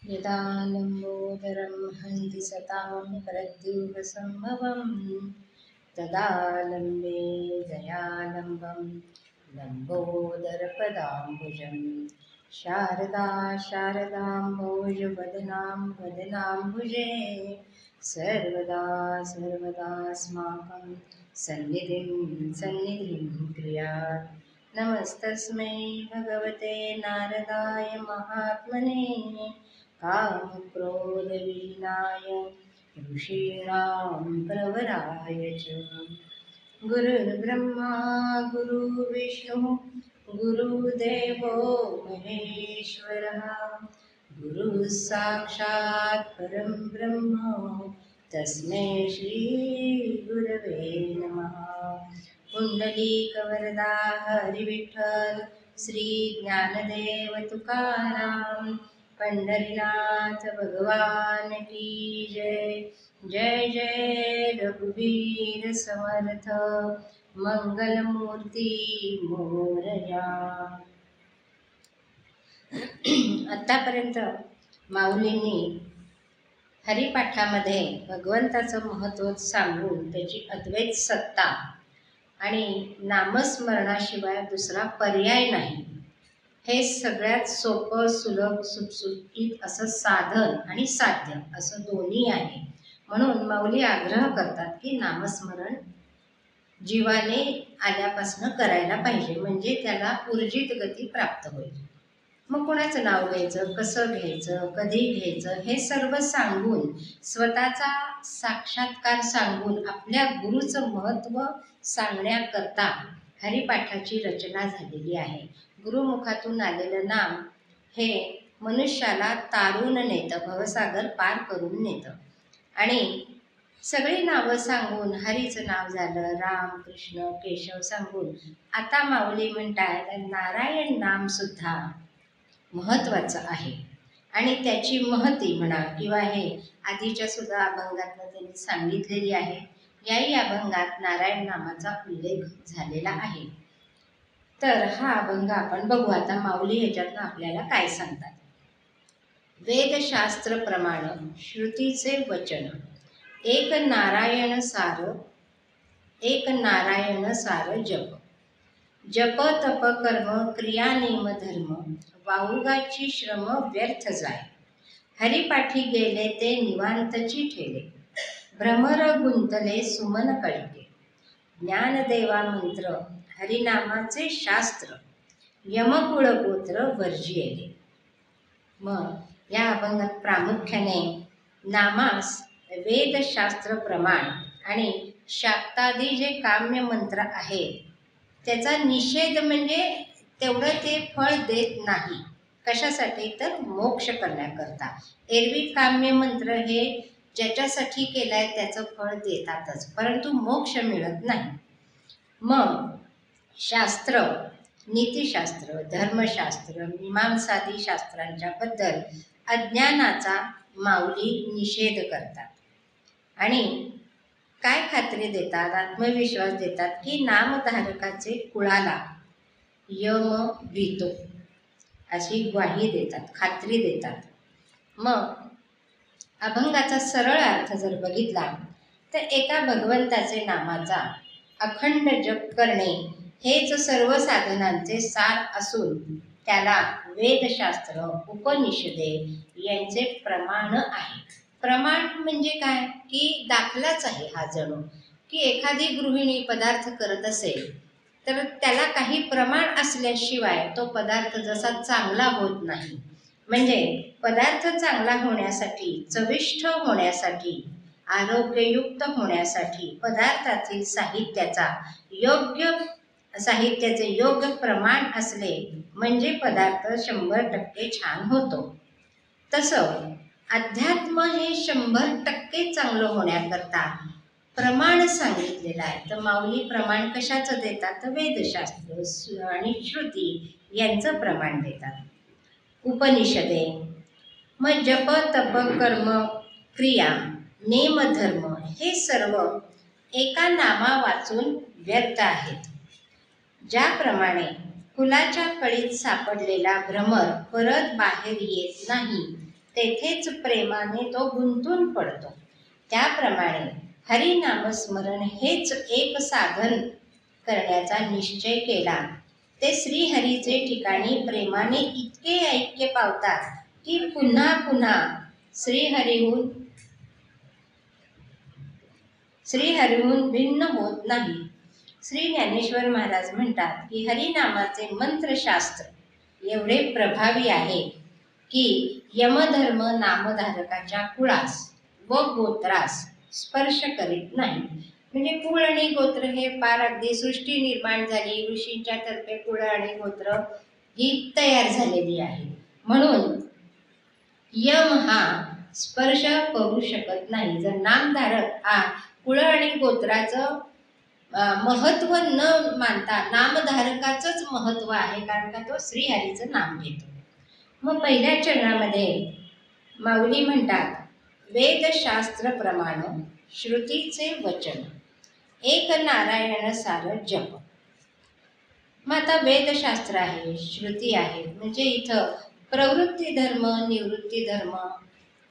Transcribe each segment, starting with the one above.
यदा लम्बोदरं हन्ति सतां प्रद्युम्नसम्भवं तदा लम्बे दयालम्बं लम्बोदरपदाम्बुजं शारदा शारदाम्बोजवदनां वदनाम्बुजे सर्वदा सर्वदास्माकं सन्निधिं सन्निधिं क्रियात्। नमस्तस्मै भगवते नारदाय महात्मने कामक्रोधविहीनाय ऋषीणां प्रवराय च। गुरुर्ब्रह्मा गुरुर्विष्णुः गुरुदेवो महेश्वरः गुरुः साक्षात् परं ब्रह्म तस्मै श्रीगुरवे नमः। पुंडलीकवरदा हरिविठ्ठल श्री ज्ञानदेव तुकाराम पंढरीनाथ भगवान की जय। जय जय रघुवीर समर्थ मंगलमूर्ती मोरया। आतापर्यंत माऊलींनी हरिपाठामध्ये भगवंताचं महत्त्व सांगून त्याची अद्वैत सत्ता आणि नामस्मरणाशिवाय दुसरा पर्याय नाही हे सगळ्यात सोपं सुलभ सुटसुटीत असं साधन आणि साध्य असं दोन्ही आहे। म्हणून माऊली आग्रह करतात की नामस्मरण जीवाने आल्यापासून करायला पाहिजे, म्हणजे त्याला ऊर्जित गती प्राप्त होईल। मग कोणाचं नाव घ्यायचं, कसं घ्यायचं, कधी घ्यायचं हे सर्व सांगून स्वतःचा साक्षात्कार सांगून आपल्या गुरुचं महत्त्व सांगण्याकरता हरिपाठाची रचना झालेली आहे। गुरुमुखातून आलेलं नाम हे मनुष्याला तारून नेतं, भवसागर पार करून नेतं। आणि सगळी नावं सांगून हरीचं नाव झालं, राम कृष्ण केशव सांगून आता माऊली म्हणतात नारायण नाम सुद्धा महत्त्वाचं आहे आणि त्याची महती म्हणा किंवा हे आधीच्या सुद्धा अभंगातनं त्यांनी सांगितलेली आहे। याही अभंगात नारायण नामाचा उल्लेख झालेला आहे। तर हा अभंग आपण बघू आता माऊली ह्याच्यातनं आपल्याला काय सांगतात। वेदशास्त्र प्रमाण श्रुतीचे वचन एक नारायण सार जप। जप तप कर्म क्रिया नेम धर्म वाहुगाची श्रम व्यर्थ जाय। हरिपाठी गेले ते निवांतची ठेले भ्रमर गुंतले सुमन कळके। ज्ञानदेवा मंत्र हरिनामाचे शास्त्र यमकुळ गोत्र वर्जियले। मग या अभंगात प्रामुख्याने नामास वेदशास्त्र प्रमाण आणि शाक्तादी जे काम्य मंत्र आहेत त्याचा निषेध, म्हणजे तेवढं ते फळ देत नाही। कशासाठी तर मोक्ष करण्याकरता। एरवी काम्य मंत्र हे ज्याच्यासाठी केलाय त्याचं फळ देतातच, परंतु मोक्ष मिळत नाही। मग शास्त्र, नीतिशास्त्र, धर्मशास्त्र, मीमांसादी शास्त्रांच्या बद्दल अज्ञानाचा माऊली निषेध करतात आणि काय खात्री देतात, आत्मविश्वास देतात की नामधारकाचे कुळाला यम भीतो अशी ग्वाही देतात, खात्री देतात। मग अभंगाचा सरळ अर्थ जर बघितला तर एका भगवंताचे नामाचा अखंड जप करणे हेच सर्व साधनांचे सार असून त्याला वेदशास्त्र उपनिषदे यांचे प्रमाण आहे। प्रमाण म्हणजे काय की दाखलाच आहे हा जणू, की एखादी गृहिणी पदार्थ करत असेल तर त्याला काही प्रमाण असल्याशिवाय तो पदार्थ जसा चांगला होत नाही। म्हणजे पदार्थ चांगला होण्यासाठी, चविष्ट होण्यासाठी, आरोग्ययुक्त होण्यासाठी पदार्थातील साहित्याचे योग्य प्रमाण असले म्हणजे पदार्थ 100% छान होतो। तसं अध्यात्म हे 100% चांगलं होण्याकरता प्रमाण सांगितलेलं आहे। तर माऊली प्रमाण कशाचं देतात तर वेदशास्त्र आणि श्रुती यांचं प्रमाण देतात। उपनिषदे, मग जप तप कर्म क्रिया नेम धर्म हे सर्व एका नामा वाचून व्यर्थ आहेत। ज्याप्रमाणे फुलाच्या कळीत सापडलेला भ्रमर परत बाहेर येत नाही तेथेच प्रेमाने तो गुंतून पडतो. त्याप्रमाणे हरिनामस्मरण हेच एक साधन करण्याचा निश्चय केला. ते श्रीहरीचे ठिकाणी प्रेमाने इतके ऐक्य पावतात की पुन्हा पुन्हा श्रीहरीहून भिन्न होत नाही. श्री ज्ञानेश्वर महाराज म्हणतात की हरिनामाचे मंत्रशास्त्र एवढे प्रभावी आहे की यमधर्म नामधारकाच्या कुळास व गोत्रास स्पर्श करीत नाही. म्हणजे कुळ आणि गोत्र हे फार अगदी सृष्टी निर्माण झाली, ऋषींच्या तर्फे कुळ आणि गोत्र ही तयार झालेली आहे. म्हणून यम हा स्पर्श करू शकत नाही. जर नामधारक हा कुळ आणि गोत्राचं महत्व न मानता नामधारकाचंच महत्व आहे, कारण का तो श्रीहरीचं नाम घेतो. मग पहिल्या चरणामध्ये माऊली म्हणतात, वेदशास्त्र प्रमाण श्रुतीचे वचन एक नारायण सार जप. मग आता वेदशास्त्र आहे, श्रुती आहे, म्हणजे इथं प्रवृत्ती धर्म निवृत्ती धर्म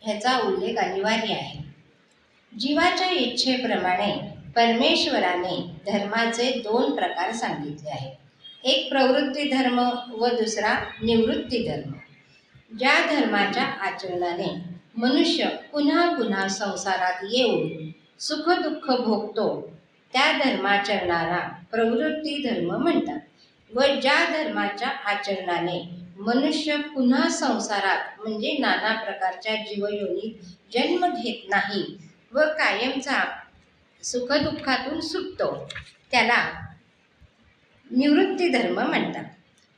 ह्याचा उल्लेख अनिवार्य आहे. जीवाच्या इच्छेप्रमाणे परमेश्वराने धर्माचे 2 प्रकार सांगितले आहेत. एक प्रवृत्ती धर्म व दुसरा निवृत्ती धर्म. ज्या धर्माच्या आचरणाने मनुष्य पुन्हा पुन्हा संसारात येऊन सुख दुःख भोगतो त्या धर्माचरणाला प्रवृत्ती धर्म म्हणतात. व ज्या धर्माच्या आचरणाने मनुष्य पुन्हा संसारात म्हणजे नाना प्रकारच्या जीवयोनीत जन्म घेत नाही व कायमचा सुखदुःखातून सुटतो त्याला निवृत्ती धर्म म्हणतात.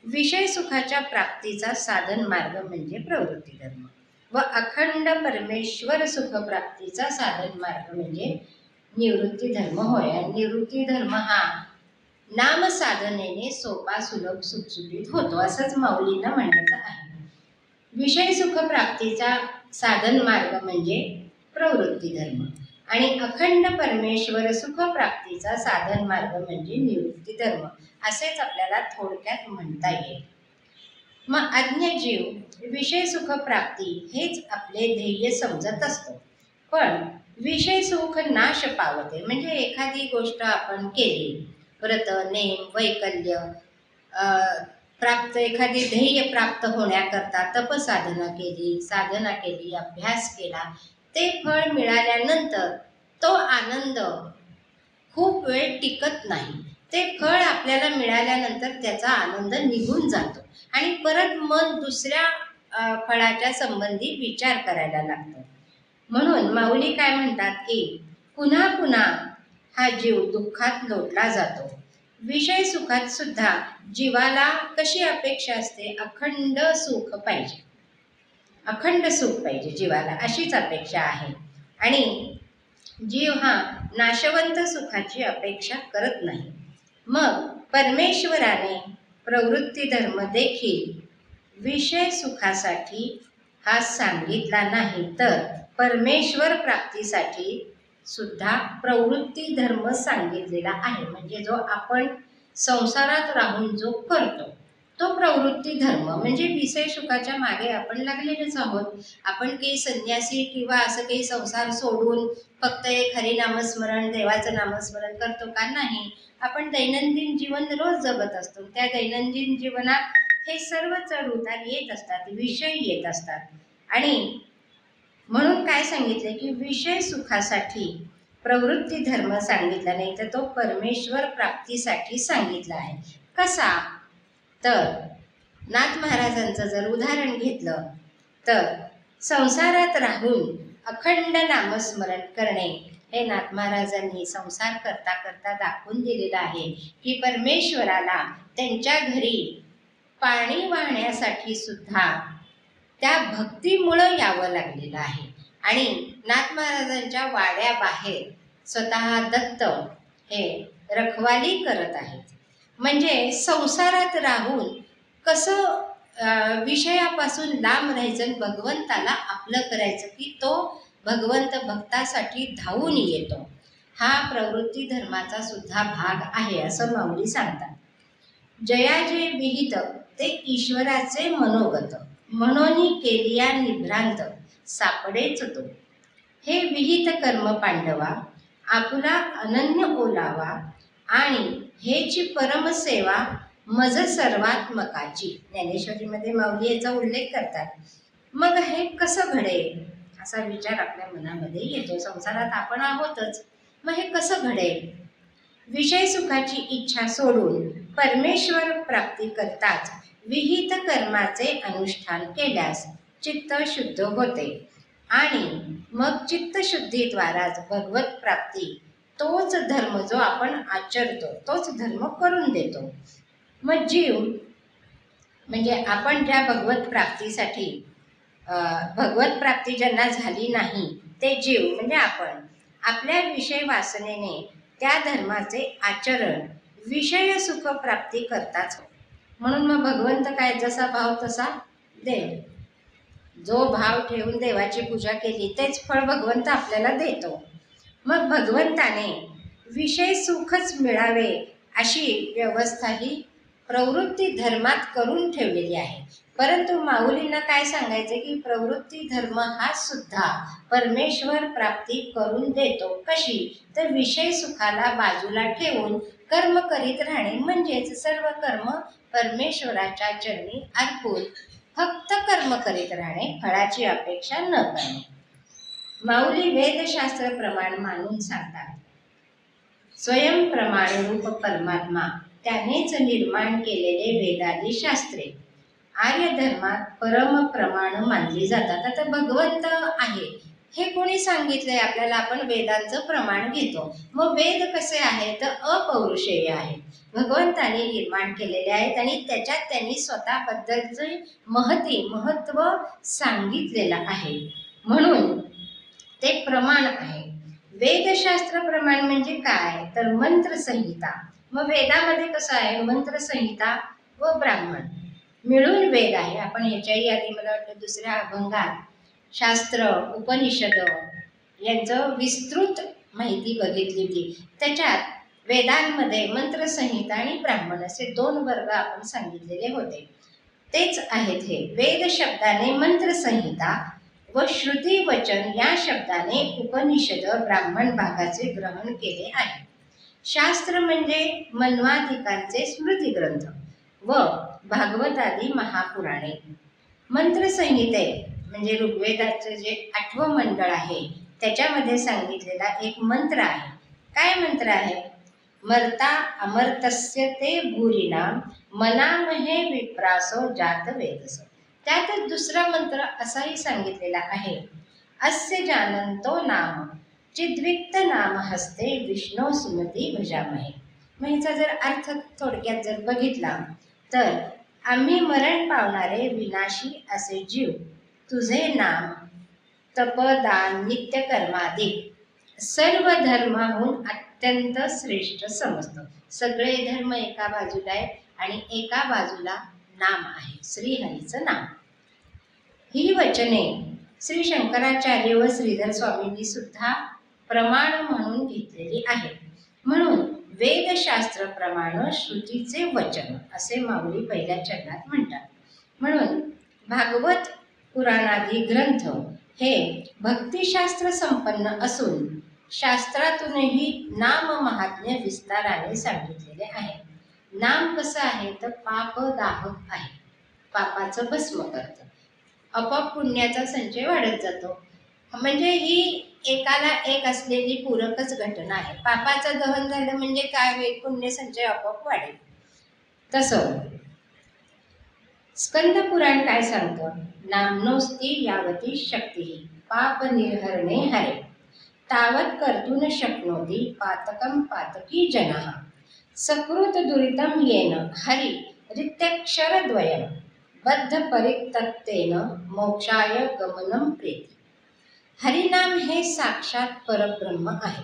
विषय सुखाच्या प्राप्तीचा साधन मार्ग म्हणजे प्रवृत्ती धर्म व अखंड परमेश्वर सुख प्राप्तीचा साधन मार्ग म्हणजे निवृत्ती धर्म होय. आणि निवृत्ती धर्म हा नामसाधनेने सोपा सुलभ सुटसुटीत होतो असंच माऊलींना म्हणायचं आहे. विषय सुख प्राप्तीचा साधन मार्ग म्हणजे प्रवृत्ती धर्म आणि अखंड परमेश्वर सुख प्राप्तीचा साधन मार्ग म्हणजे निवृत्ती धर्म असेच आपल्याला थोडक्यात म्हणता येईल. मग आज्ञाजीव विषय सुख प्राप्ती हेच आपले ध्येय समजत असतो, पण विषय सुख नाश पावते. म्हणजे एखादी गोष्ट आपण केली, व्रत नेम वैकल्य प्राप्त, एखादी ध्येय प्राप्त होण्याकरता तपसाधना केली, साधना केली, अभ्यास केला, ते फळ मिळाल्यानंतर तो आनंद खूप वेळ टिकत नाही. ते फळ आपल्याला मिळाल्यानंतर त्याचा आनंद निघून जातो आणि परत मन दुसऱ्या फळाच्या संबंधी विचार करायला लागतो. म्हणून माऊली काय म्हणतात की पुन्हा पुन्हा हा जीव दुःखात लोटला जातो. विषय सुखात सुद्धा जीवाला कशी अपेक्षा असते, अखंड सुख पाहिजे, अखंड सुख पाहिजे जीवाला, अशीच अपेक्षा आहे. आणि जीव हा नाशवंत सुखाची अपेक्षा करत नाही. मग परमेश्वराने प्रवृत्ती धर्म देखील विषय सुखासाठी हा सांगितला नाही, तर परमेश्वर प्राप्तीसाठी सुद्धा प्रवृत्ती धर्म सांगितलेला आहे. म्हणजे जो आपण संसारात राहून जो करतो तो प्रवृत्ती धर्म. म्हणजे विषय सुखाच्या मागे आपण लागलेलेच आहोत. आपण काही संन्यासी किंवा असं काही संसार सोडून फक्त एक हरिनामस्मरण देवाचं नामस्मरण करतो का? नाही. आपण दैनंदिन जीवन रोज जगत असतो. त्या दैनंदिन जीवनात हे सर्व चढ उतार येत असतात, विषय येत असतात. आणि म्हणून काय सांगितले की विषय सुखासाठी प्रवृत्ती धर्म सांगितला नाही, तर तो परमेश्वर प्राप्तीसाठी सांगितला आहे. कसा? तर नाथ महाराजांचं जर उदाहरण घेतलं तर संसारात राहून अखंड नामस्मरण करणे हे नाथ महाराजांनी संसार करता करता दाखवून दिलेलं आहे की परमेश्वराला त्यांच्या घरी पाणी वाहण्यासाठी सुद्धा त्या भक्तीमुळं यावं लागलेलं आहे. आणि नाथ महाराजांच्या वाड्याबाहेर स्वतः दत्त हे रखवाली करत आहेत. म्हणजे संसारात राहून कसं विषयापासून लांब राहायचं, भगवंताला आपलं करायचं की तो भगवंत भक्तासाठी धावून येतो. हा प्रवृत्ती धर्माचा सुद्धा भाग आहे असं माऊली सांगतात. जया जे विहित ते ईश्वराचे मनोगत म्हणून केलिया निभ्रांत सापडेच तो. हे विहित कर्म पांडवा आपुला अनन्य ओलावा आणि हेची परमसेवा मज सर्वात्मकाची. ज्ञानेश्वरीमध्ये माऊली याचा उल्लेख करतात. मग हे कसं घडेल असा विचार आपल्या मनामध्ये येतो. संसारात आपण आहोतच, मग हे कसं घडेल? विषय सुखाची इच्छा सोडून परमेश्वर प्राप्ती करताच विहित कर्माचे अनुष्ठान केल्यास चित्त शुद्ध होते आणि मग चित्तशुद्धीद्वाराच भगवत प्राप्ती, तोच धर्म जो आपण आचरतो तोच धर्म करून देतो. मग जीव म्हणजे आपण ज्या भगवत प्राप्तीसाठी भगवत प्राप्ती ज्यांना झाली नाही ते जीव म्हणजे आपण आपल्या विषय वासनेने त्या धर्माचे आचरण विषय सुख प्राप्ती करताच. म्हणून मग भगवंत काय, जसा भाव तसा देव. जो भाव ठेवून देवाची पूजा केली तेच फळ भगवंत आपल्याला देतो. मग भगवंताने विषय सुखच मिळावे अशी व्यवस्था ही प्रवृत्ती धर्मात करून ठेवलेली आहे. परंतु माऊलींना काय सांगायचे की प्रवृत्ती धर्म हा सुद्धा परमेश्वर प्राप्ती करून देतो. कशी? तर विषय सुखाला बाजूला ठेवून कर्म करीत राहणे, म्हणजेच सर्व कर्म परमेश्वराच्या चरणी अर्पून फक्त कर्म करीत राहणे, फळाची अपेक्षा न करणे. माऊली वेदशास्त्र प्रमाण मानून सांगतात. स्वयं प्रमाण रूप परमात्मा त्यानेच निर्माण केलेले वेदादी शास्त्रे आर्य धर्मात परम प्रमाण मानली जातात. आता भगवंत आहे हे कोणी सांगितलंय आपल्याला? आपण वेदांचं प्रमाण घेतो. मग वेद कसे आहेत? तर अपौरुषेय आहेत, भगवंताने निर्माण केलेले आहेत आणि त्याच्यात त्यांनी स्वतःबद्दलचे महत्व सांगितलेलं आहे, म्हणून ते प्रमाण आहे. वेदशास्त्र प्रमाण म्हणजे काय? तर मंत्रसंहिता. मग वेदामध्ये कसं आहे? मंत्रसंहिता व ब्राह्मण मिळून वेद आहे. आपण ह्याच्याही आधी मला वाटतं दुसऱ्या अभंगात शास्त्र उपनिषद यांचं विस्तृत माहिती बघितली होती. त्याच्यात वेदांमध्ये मंत्रसंहिता आणि ब्राह्मण असे 2 वर्ग आपण सांगितलेले होते. तेच आहेत हे. वेद शब्दाने मंत्रसंहिता व श्रुती वचन या शब्दाने उपनिषद ब्राह्मण भागाचे ग्रहण केले आहे. शास्त्र म्हणजे मन्वाधिकांचे स्मृतिग्रंथ व भागवतादी महापुराणे. मंत्रसंहिते म्हणजे ऋग्वेदाचं जे 8वं मंडळ आहे त्याच्यामध्ये सांगितलेला एक मंत्र आहे. काय मंत्र आहे? मर्ता अमर्तस्य ते भूरिणाम मनामहे विप्रासो जात वेदस. त्यातच दुसरा मंत्र असाही सांगितलेला आहे. अस्य जानंतो नाम चिद्विक्त नाम हस्ते विष्णू सुमती भजामहे. मग ह्याचा जर अर्थ थोडक्यात जर बघितला तर आम्ही मरण पावणारे विनाशी असे जीव तुझे नाम तपदान नित्यकर्माधिक सर्व धर्माहून अत्यंत श्रेष्ठ समजतो. सगळे धर्म एका बाजूला आहे आणि एका बाजूला नाम आहे, श्रीहरीचं नाम. ही वचने श्री शंकराचार्य व श्रीधर स्वामींनी सुद्धा प्रमाण म्हणून घेतलेली आहेत. म्हणून वेदशास्त्र प्रमाण श्रुतीचे वचन असे माऊली पहिल्या चरणात म्हणतात. म्हणून भागवत पुराणादी ग्रंथ हे भक्तिशास्त्र संपन्न असून शास्त्रातूनही नाम महात्म्य विस्ताराने सांगितलेले आहे. नाम कसं आहे? तर पापदाहक आहे, पापाचं भस्म करतं, आपोआप पुण्याचा संचय वाढत जातो. म्हणजे ही एकाला एक असलेली पूरकच घटना आहे. पापाचं दहन झालं म्हणजे काय होईल? पुण्य संचय आपोआप वाढेल. तसं स्कंद पुराण काय सांगतं? नामनोस्ती यावती शक्ती पाप निर्हरणे हरे तावत कर्तुन शक्नोती पातकम पातकी जनः सकृत दुरितम येन हरि रित्यक्षरद्वयम बद्ध परितत्तेन मोक्षाय गमनम प्रेती. हरिनाम हे साक्षात परब्रह्म आहे.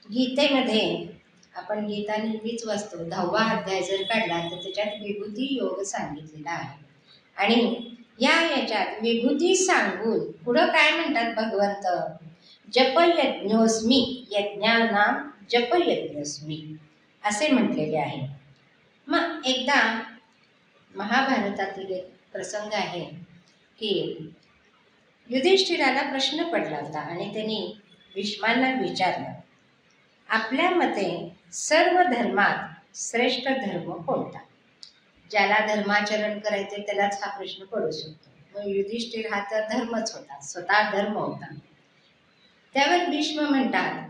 गीतेमध्ये आपण गीता नेहमीच वाचतो. 10वा अध्याय जर काढला तर त्याच्यात विभूती योग सांगितलेला आहे आणि याच्यात विभूती सांगून पुढं काय म्हणतात भगवंत? जपयज्ञोस्मी यज्ञानाम जपयज्ञोस्मी असे म्हटलेले आहे. मग एकदा महाभारतातील एक प्रसंग आहे की युधिष्ठिराला प्रश्न पडला होता आणि त्यांनी भीष्मांना विचारलं, आपल्या मते सर्व धर्मात श्रेष्ठ धर्म कोणता? ज्याला धर्माचरण करायचे त्यालाच हा प्रश्न पडू शकतो. मग युधिष्ठिर हा तर धर्मच होता, स्वतः धर्म होता. त्यावर भीष्म म्हणतात,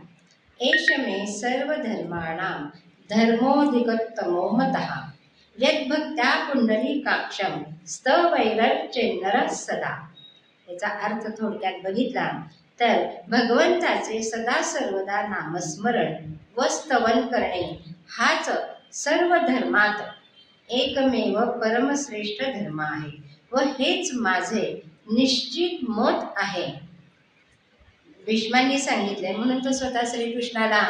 एष मे सर्व धर्माणां धर्मोऽधिगततमो मतः यद्भक्त्या पुंडलीकाक्षं स्तवैरच्चेन्नरः सदा. याचा अर्थ थोडक्यात बघितला तर भगवंताचे सदा सर्वदा नामस्मरण व स्तवन करणे हाच सर्व धर्मात एकमेव परमश्रेष्ठ धर्म आहे व हेच माझे निश्चित मत आहे. भीष्मांनी सांगितले म्हणून तो स्वतः श्रीकृष्णाला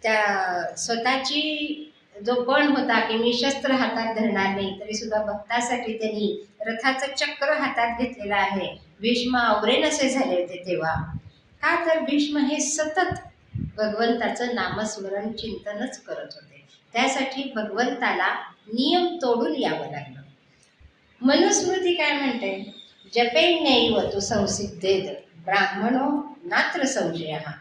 त्या स्वतःची जो पण होता की मी शस्त्र हातात धरणार नाही तरी सुद्धा भक्तासाठी त्यांनी रथाचं चक्र हातात घेतलेलं आहे. भीष्म अवरेनसे झाले होते तेव्हा. का तर भीष्म हे सतत भगवंताचं नामस्मरण चिंतनच करत होते. त्यासाठी भगवंताला नियम तोडून यावं लागलं. मनुस्मृती काय म्हणते, जपेन्यैव तु संसिद्धेत ब्राह्मणो नात्र संशयः.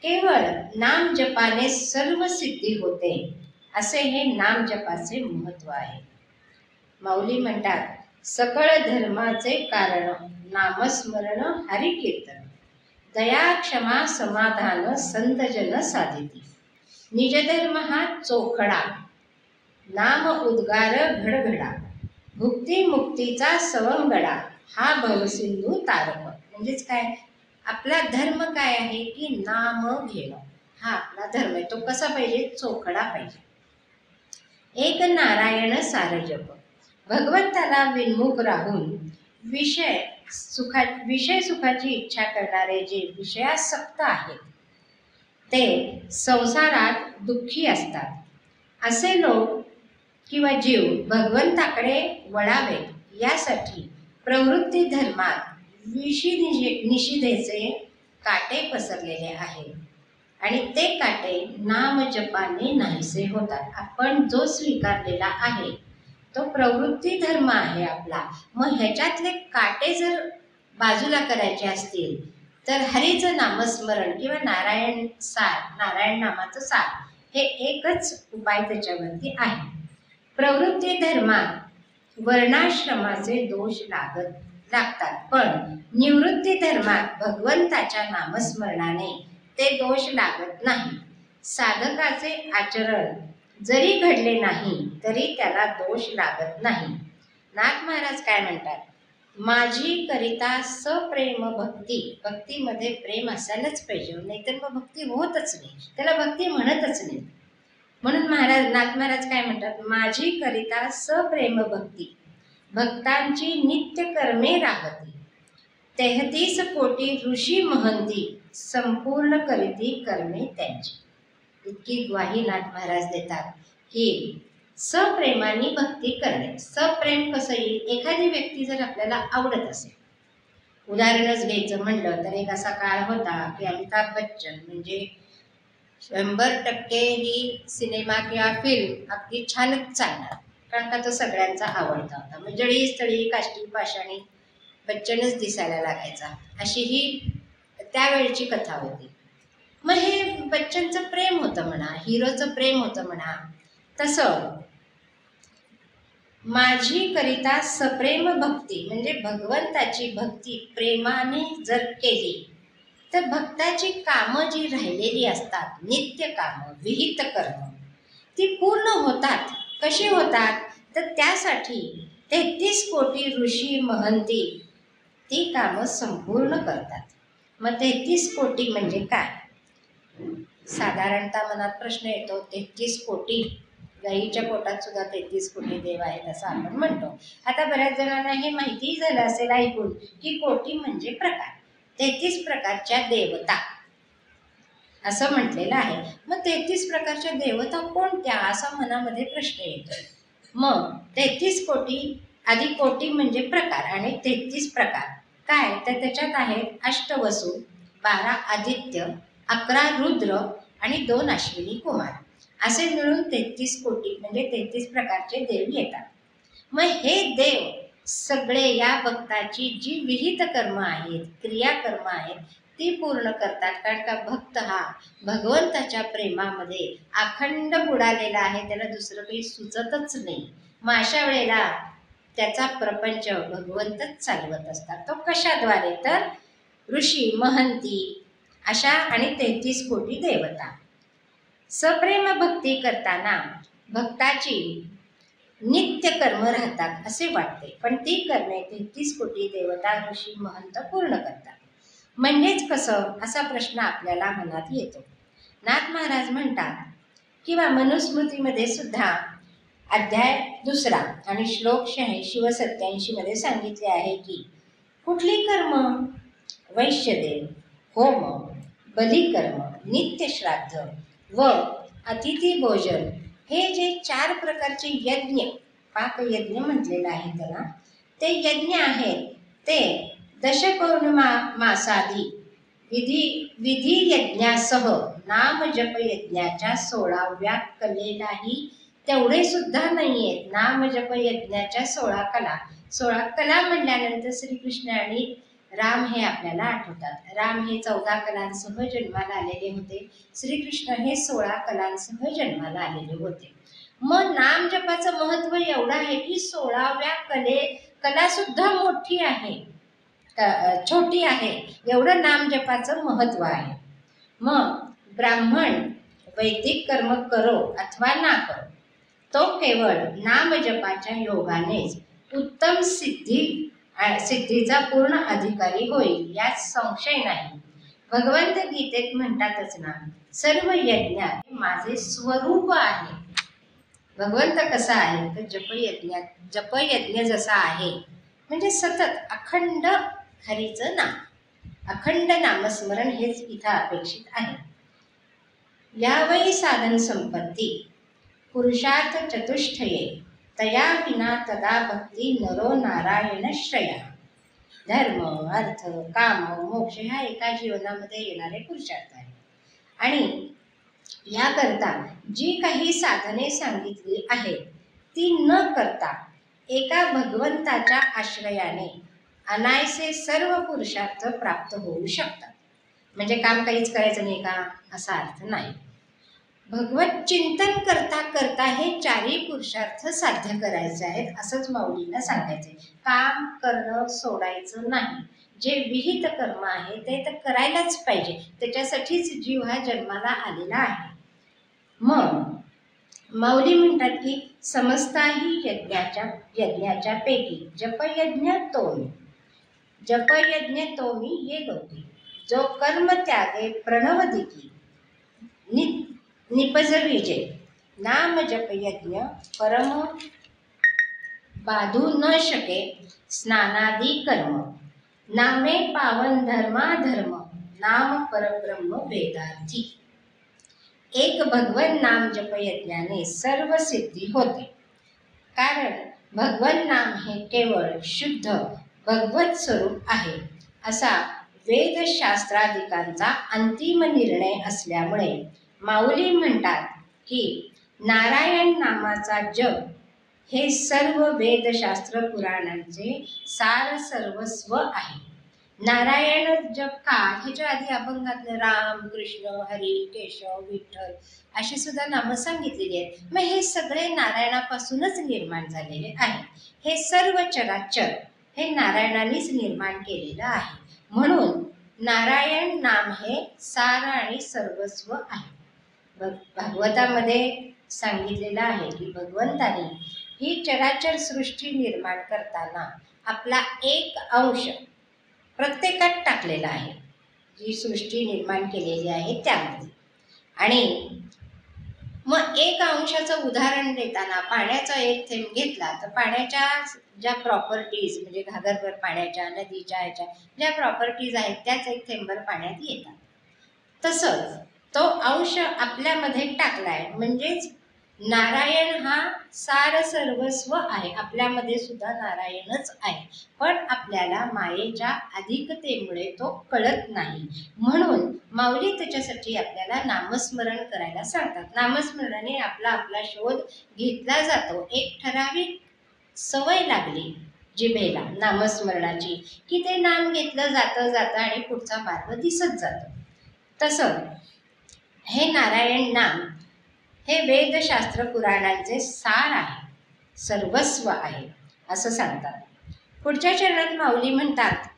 केवळ नाम जपाने सर्व सिद्धी होते असे हे नाम जपाचे महत्व आहे. माऊली म्हणतात, सकळ धर्माचे कारण नामस्मरण हरिकीर्तन दया क्षमा समाधान संतजन साधिती. निजधर्म हा चोखडा नाम उद्गार घडघडा भुक्ती मुक्तीचा सवंगडा हा भवसिंधू तारक. म्हणजेच काय, आपला धर्म काय आहे की नाम घेणं हा आपला धर्म आहे. तो कसा पाहिजे, चोखडा पाहिजे. एक नारायण सार जप. भगवंताला विन्मुख राहून विषय सुखाची इच्छा करणारे जे विषयासक्त आहेत ते संसारात दुःखी असतात. असे लोक किंवा जीव भगवंताकडे वळावेत यासाठी प्रवृत्ती धर्मात निषिधेचे काटे पसरलेले आहेत आणि ते काटे नामजपाने नाहीसे होतात. आपण जो स्वीकारलेला आहे तो प्रवृत्ती धर्म आहे आपला. मग ह्याच्यातले काटे जर बाजूला करायचे असतील तर हरीचं नामस्मरण किंवा नारायण नामाचं सार हे एकच उपाय त्याच्यावरती आहे. प्रवृत्ती धर्मात वर्णाश्रमाचे दोष लागतात, पण निवृत्ती धर्मात भगवंताच्या नामस्मरणाने ते दोष लागत नाही. साधकाचे आचरण जरी घडले नाही तरी त्याला दोष लागत नाही. नाथ महाराज काय म्हणतात, माझी करिता सप्रेम भक्ती. भक्तीमध्ये प्रेम असायलाच पाहिजे, नाहीतर मग भक्ती होतच नाही, त्याला भक्ती म्हणतच नाही. म्हणून नाथ महाराज काय म्हणतात, माझी करिता सप्रेम भक्ती भक्तांची नित्य कर्मे राहती 33 कोटी ऋषी महंती संपूर्ण करीती कर्मे त्यांची. इतकी ग्वाही नाथ महाराज देतात की सप्रेमाने भक्ती करणे. सप्रेम कसं येईल, एखादी व्यक्ती जर आपल्याला आवडत असेल, उदाहरणच घ्यायचं म्हणलं तर एक असा काळ होता की अमिताभ बच्चन म्हणजे 100% ही सिनेमा किंवा फिल्म अगदी छानच चालणार, कारण का तो सगळ्यांचा आवडता होता. म्हणजे जळी स्थळी काष्टी पाषाणी बच्चनच दिसायला लागायचा, अशी ही त्यावेळची कथा होती. मग हे बच्चनचं प्रेम होतं म्हणा, हिरोचं प्रेम होतं म्हणा. तसं माझी करिता सप्रेम भक्ती म्हणजे भगवंताची भक्ती प्रेमाने जर केली तर भक्ताची कामं जी राहिलेली असतात, नित्य कामं, विहित कर्म, ती पूर्ण होतात. कशी होतात तर त्यासाठी 33 कोटी ऋषी महंती ती कामं संपूर्ण करतात. मग 33 कोटी म्हणजे काय? साधारणतः मनात प्रश्न येतो, 33 कोटी, गाईच्या पोटात सुद्धा 33 कोटी देव आहेत असं आपण म्हणतो. आता बऱ्याच जणांना हे माहिती झालं असेल ऐकून की कोटी म्हणजे प्रकार, 33 प्रकारच्या देवता असं म्हटलेलं आहे. मग 33 प्रकारच्या देवता कोणत्या असा मनामध्ये प्रश्न येतो. मग 33 कोटी, आधी कोटी म्हणजे प्रकार आणि 33 प्रकार काय तर त्याच्यात आहेत अष्टवसु, 12 आदित्य, 11 रुद्र आणि 2 अश्विनी कुमार, असे मिळून 33 कोटी म्हणजे 33 प्रकारचे देव येतात. मग हे देव सगळे या भक्ताची जी विहित कर्म आहेत, क्रियाकर्म आहेत, ती पूर्ण करतात. कारण का भक्त हा भगवंताच्या प्रेमामध्ये अखंड बुडालेला आहे, त्याला दुसरं काही सुचतच नाही. मग अशा वेळेला त्याचा प्रपंच भगवंतच चालवत असतात. तो कशाद्वारे? तर ऋषी, महंती अशा आणि 33 कोटी देवता. सप्रेम भक्ती करताना भक्ताची नित्य कर्म राहतात असे वाटते, पण ती कर्मे 33 कोटी देवता, ऋषी, महंत पूर्ण करतात. म्हणजेच कसं, असा प्रश्न आपल्याला मनात येतो. नाथ महाराज म्हणतात किंवा मनुस्मृतीमध्ये सुद्धा अध्याय 2 आणि श्लोक 86 व 87 मध्ये सांगितले आहे की कुठली कर्म? वैश्यदेव, होम, बलिकर्म, नित्यश्राद्ध व अतिथी भोजन, हे जे 4 प्रकारचे यज्ञ, पाकयज्ञ म्हटलेलं आहे त्याला, ते यज्ञ आहेत ते दशपौर्णिमा मासादी विधी यज्ञासह नामजप यज्ञाच्या 16व्या कलेलाही तेवढे सुद्धा नाही आहेत. नामजप यज्ञाच्या 16 कला. 16 कला म्हणल्यानंतर श्रीकृष्ण आणि राम हे आपल्याला आठवतात. राम हे 14 कलांसह जन्माला आलेले होते. श्रीकृष्ण हे 16 कलांसह जन्माला आलेले होते. मग नाम जपाचं महत्व एवढं आहे की 16व्या कला सुद्धा मोठी आहे, छोटी आहे, एवढं नाम जपाचं महत्व आहे. मग ब्राह्मण वैदिक कर्म करो अथवा ना करो, तो केवळ नामजपाच्या योगानेच उत्तम सिद्धीचा पूर्ण अधिकारी होईल, यात संशय नाही. भगवंत गीतेत म्हणतातच ना, सर्व यज्ञात माझे स्वरूप आहे. भगवंत कसा आहे तर जपयज्ञ जसा आहे, म्हणजे सतत अखंड हरीचं नाम, अखंड नामस्मरण हेच इथं अपेक्षित आहे. यावई साधन संपत्ती पुरुषार्थ चतुष्टये, तया विना तदा भक्ती नरो नारायण श्रया. धर्म, अर्थ, काम, मोक्ष ह्या एका जीवनामध्ये येणारे पुरुषार्थ आहेत. आणि याकरता जी काही साधने सांगितली आहेत ती न करता एका भगवंताच्या आश्रयाने अनायसे सर्व पुरुषार्थ प्राप्त होऊ शकतात. म्हणजे काम काहीच करायचं नाही का, असा अर्थ नाही. भगवत चिंतन करता करता हे 4ही पुरुषार्थ साध्य करायचे आहेत, असंच माऊलींना सांगायचे. काम करणं सोडायचं नाही. जे विहित कर्म आहे ते तर करायलाच पाहिजे, त्याच्यासाठीच जीव हा जन्माला आलेला आहे. मग माऊली म्हणतात की समस्ताही यज्ञाच्या पैकी जपयज्ञ तोमी ये लोकी, जो कर्म त्यागे प्रणव दिकी निपज विजय. नाम जपयज्ञ परम बाधू न शके स्नानादी कर्म, नामे पावन धर्माधर्म, नाम परब्रह्म वेदार्थी. एक भगवन नाम जपयज्ञाने सर्व सिद्धी होते. कारण भगवन नाम हे केवळ शुद्ध भगवत स्वरूप आहे, असा वेदशास्त्रादिकांचा अंतिम निर्णय असल्यामुळे माऊली म्हणतात की नारायण नामाचा जप हे सर्व वेदशास्त्र पुराणांचे सार सर्वस्व आहे. नारायण जप का, ह्याच्या आधी अभंगातलं राम, कृष्ण, हरी, केशव, विठ्ठल अशी सुद्धा नामं सांगितलेली आहेत. मग हे सगळे नारायणापासूनच निर्माण झालेले आहेत. हे सर्व चराचर हे नारायणानेच निर्माण केलेलं आहे. म्हणून नारायण नाम हे सार आणि सर्वस्व आहे. भागवतामध्ये सांगितलेलं आहे की भगवंताने ही चराचर सृष्टी निर्माण करताना आपला एक अंश प्रत्येकात टाकलेला आहे, जी सृष्टी निर्माण केलेली आहे त्यामध्ये. आणि मग एक अंशाचं उदाहरण देताना पाण्याचा एक थेंब घेतला तर पाण्याच्या ज्या प्रॉपर्टीज, म्हणजे घागरभर पाण्याच्या, नदीच्या ह्याच्या ज्या प्रॉपर्टीज आहेत त्याच एक थेंबभर पाण्यात येतात. तसंच तो अंश आपल्यामध्ये टाकलाय, म्हणजेच नारायण हा सार सर्वस्व आहे. आपल्यामध्ये सुद्धा नारायणच आहे, पण आपल्याला मायेच्या अधिकतेमुळे तो कळत नाही. म्हणून माऊली त्याच्यासाठी आपल्याला नामस्मरण करायला सांगतात. नामस्मरणाने आपला शोध घेतला जातो. एक ठराविक सवय लागली जिभेला नामस्मरणाची, की ते नाम घेतलं जातं जातं आणि पुढचा मार्ग दिसत जातो. तसं हे नारायण नाम हे वेदशास्त्र पुराणांचे सार आहे, सर्वस्व आहे असं सांगतात. पुढच्या चरणात माऊली म्हणतात,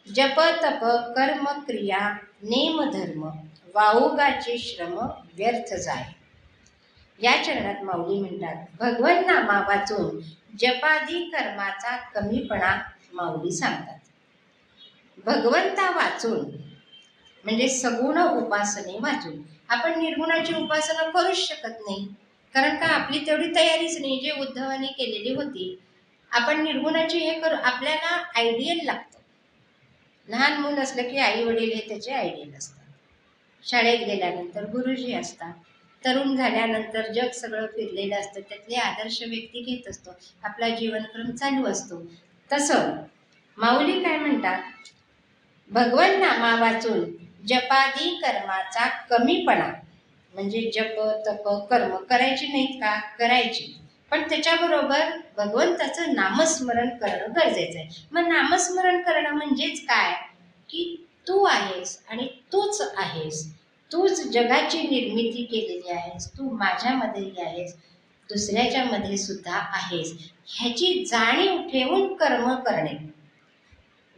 जप तप कर्म क्रिया नेम धर्म वाऊगाचे श्रम व्यर्थ जाय. या चरणात माऊली म्हणतात, भगवन नामा वाचून जपादी कर्माचा कमीपणा माऊली सांगतात. भगवंता वाचून म्हणजे सगुण उपासने वाचून. आपण निर्गुणाची उपासना करूच शकत नाही, कारण का आपली तेवढी तयारीच नाही. जे उद्धवाने केलेली होती, आपण निर्गुणाची हे करू, आपल्याला आयडियल लागतं. लहान मूल असलं की आई वडील हे त्याचे आयडियल असतात. शाळेत गेल्यानंतर गुरुजी असतात. तरुण झाल्यानंतर जग सगळं फिरलेलं असतं, त्यातले आदर्श व्यक्ती घेत असतो, आपला जीवनक्रम चालू असतो. तसं माऊली काय म्हणतात, भगवन नामा वाचून जपादी कर्माचा कमीपणा म्हणजे जप तप कर्म करायची नाहीत का, करायची, पण त्याच्याबरोबर भगवंताचं नामस्मरण करणं गरजेचं आहे. मग नामस्मरण करणं म्हणजेच काय, की तू आहेस आणि तूच आहेस, तूच जगाची निर्मिती केलेली आहेस, तू माझ्यामध्ये आहेस, दुसऱ्याच्या मध्ये सुद्धा आहेस, ह्याची जाणीव ठेवून कर्म करणे,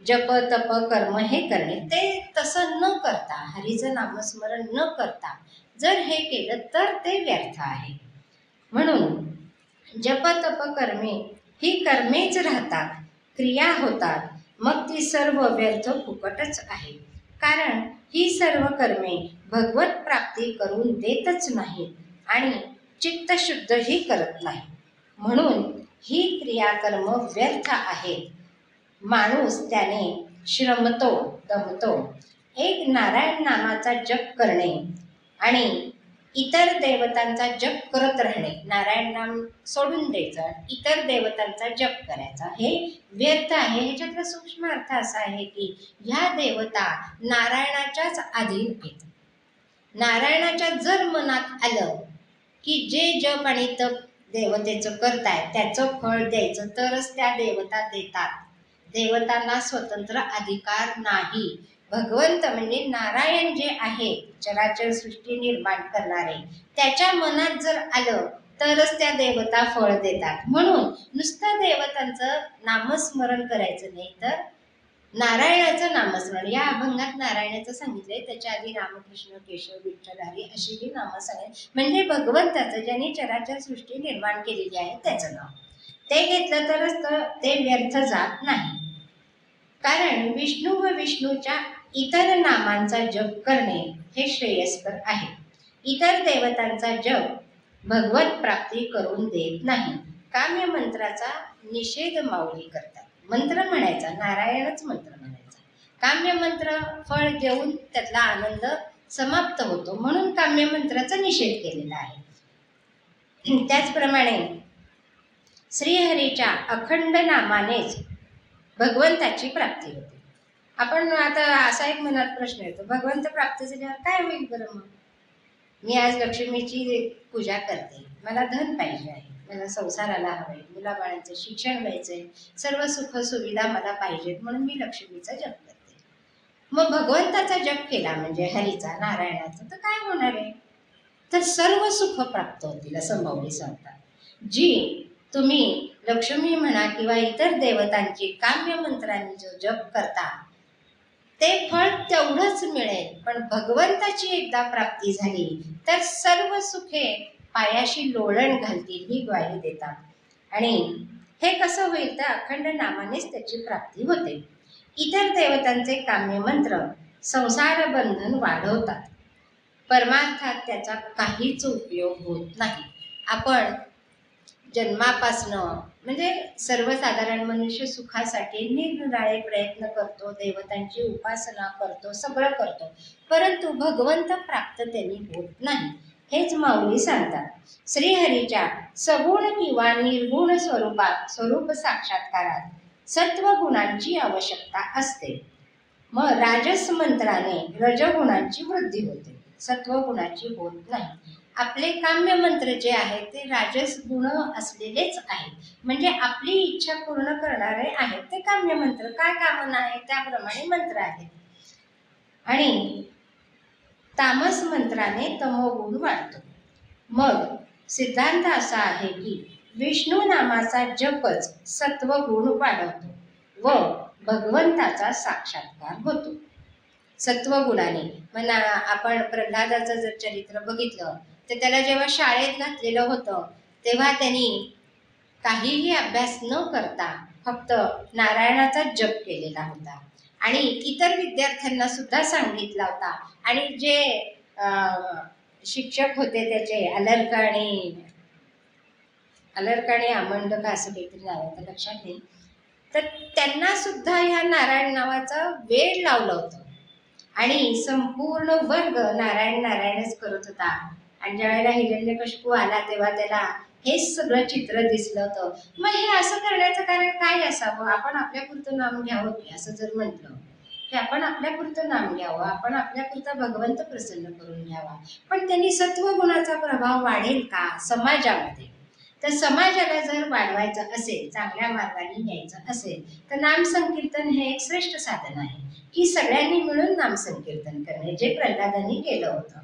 जप तप कर्म हे करणे. ते तसं न करता, हरीचं नामस्मरण न करता जर हे केलं तर ते व्यर्थ आहे. म्हणून जप तप कर्मे ही कर्मेच राहतात, क्रिया होतात, मग ती सर्व व्यर्थ फुकटच आहे. कारण ही सर्व कर्मे भगवत प्राप्ती करून देतच नाही आणि चित्तशुद्धही करत नाही. म्हणून ही क्रियाकर्म व्यर्थ आहेत. माणूस त्याने श्रमतो, दमतो. एक नारायण नामाचा जप करणे आणि इतर देवतांचा जप करत राहणे, नारायण नाम सोडून द्यायचं, इतर देवतांचा जप करायचा, हे व्यर्थ आहे. ह्याच्यातला सूक्ष्म अर्थ असा आहे की ह्या देवता नारायणाच्याच अधीन आहेत. नारायणाच्या जर मनात आलं की जे जप आणि तप देवतेचं करताय त्याचं फळ द्यायचं, तरच त्या देवता देतात. देवतांना स्वतंत्र अधिकार नाही. भगवंत म्हणजे नारायण जे आहे, चराचर सृष्टी निर्माण करणारे, त्याच्या मनात जर आलं तरच त्या देवता फळ देतात. म्हणून नुसतं देवतांचं नामस्मरण करायचं नाही, तर नारायणाचं नामस्मरण. या अभंगात नारायणाचं सांगितलंय, त्याच्या आधी रामकृष्ण केशव विठ्ठल हरी अशी ही नामं सांगितली. म्हणजे भगवंताचं, ज्यांनी चराचर सृष्टी निर्माण केलेली आहे त्याचं नाव, ते घेतलं तरच ते व्यर्थ जात नाही. कारण विष्णू व विष्णूच्या इतर नामांचा जप करणे हे श्रेयस्कर आहे. इतर देवतांचा जप भगवत प्राप्ती करून देत नाही. काम्य मंत्राचा निषेध माऊली करतात. मंत्र म्हणायचा, नारायणच मंत्र म्हणायचा. काम्य मंत्र फळ देऊन त्यातला आनंद समाप्त होतो, म्हणून काम्य मंत्राचा निषेध केलेला आहे. त्याचप्रमाणे श्रीहरीच्या अखंड नामानेच भगवंताची प्राप्ती होते. आपण आता असा एक मनात प्रश्न येतो, भगवंत प्राप्त झाल्यावर काय होईल बरं? मग मी आज लक्ष्मीची पूजा करते, मला धन पाहिजे आहे, मला संसाराला हवंय, मुलाबाळांचं शिक्षण व्हायचंय, सर्व सुख सुविधा मला पाहिजेत, म्हणून मी लक्ष्मीचा जप करते. मग भगवंताचा जप केला म्हणजे हरीचा, नारायणाचा, तर काय होणार आहे? तर सर्व सुख प्राप्त होतील असं माऊली सांगतात. जी तुम्ही लक्ष्मी म्हणा किंवा इतर देवतांची काम्य मंत्रांनी जो जप करता ते फळ तेवढंच मिळेल, पण भगवंताची एकदा प्राप्ती झाली तर सर्व सुखे पायाशी लोळण घालतील ही ग्वाही देतात. आणि हे कसं होईल? तर अखंड नामानेच त्याची प्राप्ती होते. इतर देवतांचे काम्य मंत्र संसार बंधन वाढवतात, परमार्थात त्याचा काहीच उपयोग होत नाही. आपण जन्मापासनं म्हणजे सर्वसाधारण मनुष्य सुखासाठी निरनिराळे प्रयत्न करतो, देवतांची उपासना करतो, सगळं करतो, परंतु भगवंत प्राप्त त्यांनी होत नाही. हेच माऊली सांगतात. श्रीहरीच्या सगुण किंवा निर्गुण स्वरूप साक्षात्कारात सत्वगुणांची आवश्यकता असते. मग राजस मंत्राने रजगुणांची वृद्धी होते, सत्वगुणाची होत नाही. आपले काम्य मंत्र जे आहेत ते राजस गुण असलेलेच आहेत, म्हणजे आपली इच्छा पूर्ण करणारे आहेत ते काम्य मंत्र. काय कामना आहे त्याप्रमाणे मंत्र आहेत. आणि तामस मंत्राने तमोगुण वाढतो. मग सिद्धांत असा आहे की विष्णू नामाचा जपच सत्वगुण वाढवतो व भगवंताचा साक्षात्कार होतो सत्वगुणाने. म्हणा आपण प्रल्हादाचं जर चरित्र बघितलं तर त्याला जेव्हा शाळेत घातलेलं होतं तेव्हा त्यांनी काहीही अभ्यास न करता फक्त नारायणाचा जप केलेला होता आणि इतर विद्यार्थ्यांना सुद्धा सांगितला होता. आणि जे शिक्षक होते त्याचे अलर्काणी आमंडक असं काहीतरी नाव होतं, लक्षात नाही, तर त्यांना सुद्धा ह्या नारायण नावाचा वेळ लावलं होतं आणि संपूर्ण वर्ग नारायण नारायणच करत होता. आणि ज्या वेळेला हिरण्यकशिपू आला तेव्हा त्याला हे सगळं चित्र दिसलं होतं. मग हे असं करण्याचं कारण काय असावं? आपण आपल्यापुरतं नाम घ्यावं की असं जर म्हटलं की आपण आपल्यापुरतं नाम घ्यावं, आपण आपल्यापुरता भगवंत प्रसन्न करून घ्यावा. पण त्यांनी सत्वगुणाचा प्रभाव वाढेल का समाजामध्ये? तर समाजाला जर वाढवायचं असेल, चांगल्या मार्गाने न्यायचं असेल तर नाम संकीर्तन हे एक श्रेष्ठ साधन आहे की सगळ्यांनी मिळून नाम संकीर्तन करणे, जे प्रल्हादांनी केलं होतं.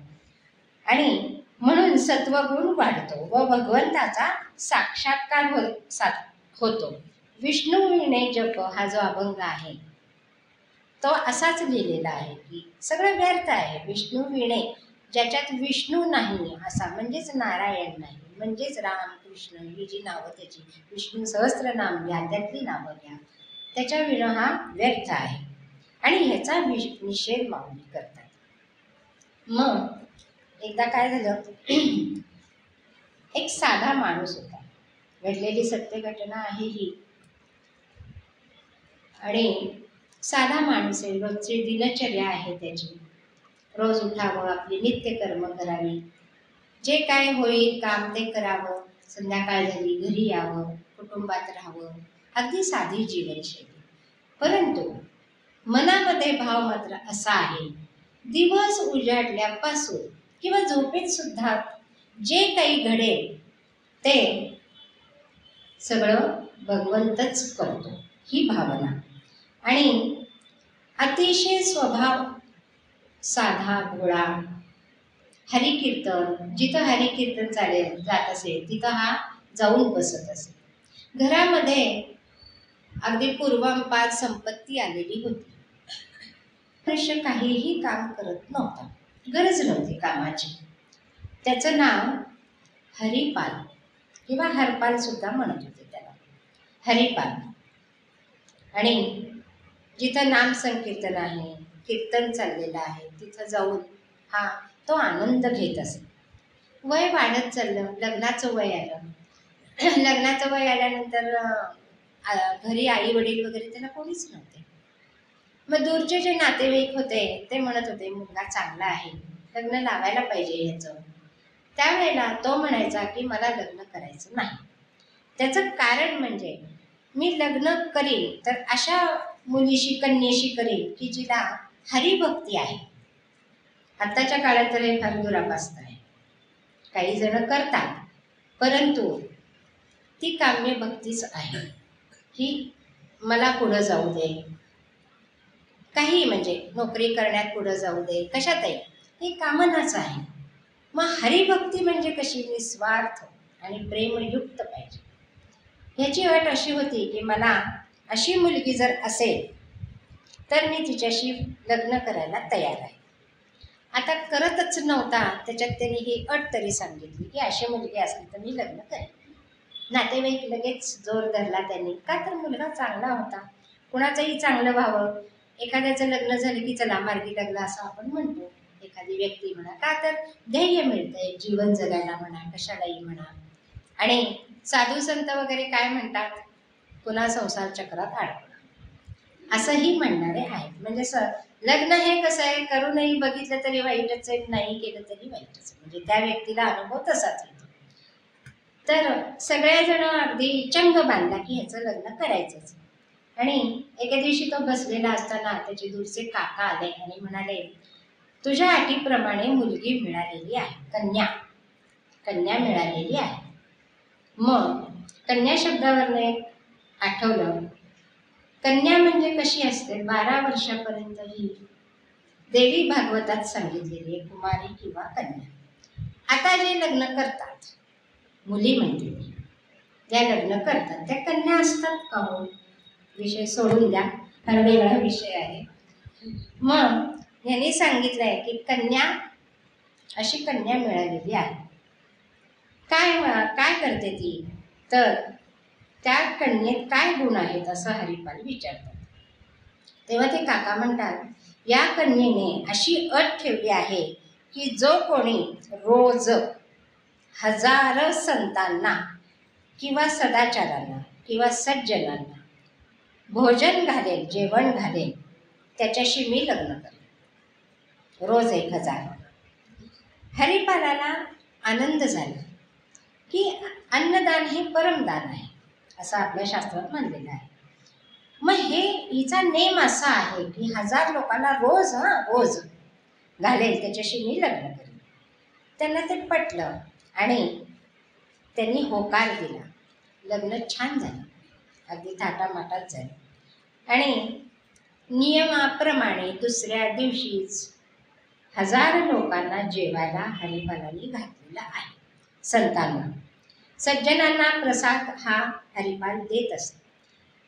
आणि म्हणून सत्वगुण वाढतो व भगवंताचा साक्षात्कार होतो. विष्णू विणे जप हा जो अभंग आहे तो असाच लिहिलेला आहे की सगळं व्यर्थ आहे. विष्णू विणे, ज्याच्यात विष्णू नाही असा म्हणजेच नारायण नाही, म्हणजेच राम कृष्ण ही जी नावं त्याची, विष्णू सहस्त्र नाम घ्या, त्यातली नावं घ्या, त्याच्या विण हा व्यर्थ आहे. आणि ह्याचा निषेध माऊली करतात. मग एकदा काय झालं, एक साधा माणूस होता, घडलेली सत्य घटना आहे ही. आणि साधा माणूस आहे, रोजची दिनचर्या आहे त्याची, रोज उठावं, आपली नित्यकर्म करावी, जे काय होईल काम ते करावं, संध्याकाळ झाली घरी यावं, कुटुंबात राहावं, अगदी साधी जीवनशैली. परंतु मनामध्ये भाव मात्र असा आहे, दिवस उजाडल्यापासून किंवा झोपेत सुद्धा जे काही घडेल ते सगळं भगवंतच करतो, ही भावना. आणि अतिशय स्वभाव साधा भोळा. हरिकीर्तन, जिथं हरिकीर्तन जात असेल तिथं हा जाऊन बसत असे. घरामध्ये अगदी पूर्वांपार संपत्ती आलेली होती. मनुष्य काहीही काम करत नव्हता, गरज नव्हती कामाची. त्याचं नाव हरिपाल किंवा हरपाल सुद्धा म्हणत होते त्याला, हरिपाल. आणि जिथं नाम संकीर्तन आहे, कीर्तन चाललेलं आहे, तिथं जाऊन हा तो आनंद घेत असे. वय वाढत चाललं, लग्नाचं वय आलं. लग्नाचं वय आल्यानंतर घरी आई वडील वगैरे त्याला कोणीच नव्हते. मग दूरचे जे नातेवाईक होते ते म्हणत होते मुलगा चांगला आहे, लग्न लावायला पाहिजे ह्याचं. त्यावेळेला तो म्हणायचा की मला लग्न करायचं नाही. त्याचं कारण म्हणजे मी लग्न करीन तर अशा मुलीशी कन्येशी करीन की जिला हरिभक्ती आहे. आत्ताच्या काळात तर हे फार दुरापास्त आहे, काही जण करतात, परंतु ती काम्य भक्तीच आहे की मला पुढं जाऊ दे, काही म्हणजे नोकरी करण्यात पुढं जाऊ दे, कशातही, ही कामनाच आहे. मग हरिभक्ती म्हणजे कशी, निस्वार्थ आणि प्रेमयुक्त पाहिजे. ह्याची अट अशी होती की मला अशी मुलगी जर असेल तर मी तिच्याशी लग्न करायला तयार आहे. आता करतच नव्हता, त्याच्यात त्यांनी ही अट तरी सांगितली की अशी मुलगी असली तर मी लग्न करेन. नातेवाईक लगेच जोर धरला त्यांनी, का तर मुलगा चांगला होता, कुणाचंही चांगलं व्हावं. एखाद्याचं लग्न झालं की चला मार्गी लागला असं आपण म्हणतो, एखादी व्यक्ती म्हणा, का तर ध्येय मिळतंय जीवन जगायला म्हणा, कशालाही म्हणा. आणि साधू संत वगैरे काय म्हणतात, पुन्हा संसार चक्रात अडकणं असंही म्हणणारे आहेत. म्हणजे लग्न हे कसं आहे, करूनही बघितलं तरी वाईटच आहे, नाही केलं तरी वाईटच आहे, म्हणजे त्या व्यक्तीला अनुभव तसाच येतो. तर सगळेजण अगदी चंग बांधला की ह्याचं लग्न करायचंच. आणि एके दिवशी तो बसलेला असताना त्याचे दूरचे काका आले आणि म्हणाले, तुझ्या अटीप्रमाणे मुलगी मिळालेली आहे, कन्या, कन्या मिळालेली आहे. मग कन्या शब्दावरनं एक आठवलं, कन्या म्हणजे कशी असते, 12 वर्षापर्यंत ही देवी भागवतात सांगितलेली आहे, कुमारी किंवा कन्या. आता जे लग्न करतात मुली म्हणते मी, त्या लग्न करतात त्या कन्या असतात का हो? विषय सोडून द्या, हा वेगळा विषय आहे. मग यांनी सांगितलंय की कन्या, अशी कन्या मिळालेली आहे. काय काय करते ती, तर त्या कन्येत काय गुण आहेत असं हरिपाल विचारतात. तेव्हा ते काका म्हणतात, या कन्येने अशी अट ठेवली आहे की जो कोणी रोज 1000 संतांना किंवा सदाचारांना किंवा सज्जनांना भोजन घालेल, जेवण घालेल, त्याच्याशी मी लग्न करेन, रोज 1000. हरिपालाला आनंद झाला की अन्नदान हे परमदान आहे असं आपल्या शास्त्रात मानलेलं आहे. मग हिचा नेम असा आहे की 1000 लोकांना रोज घालेल, त्याच्याशी मी लग्न करेन. त्यांना ते पटलं आणि त्यांनी होकार दिला. लग्न छान झालं, अगदी थाटामाटात झालं. आणि नियमाप्रमाणे दुसऱ्या दिवशीच 1000 लोकांना जेवायला हरिपालांनी घातलेलं आहे. संतांना, सज्जनांना प्रसाद हा हरिपाल देत असत.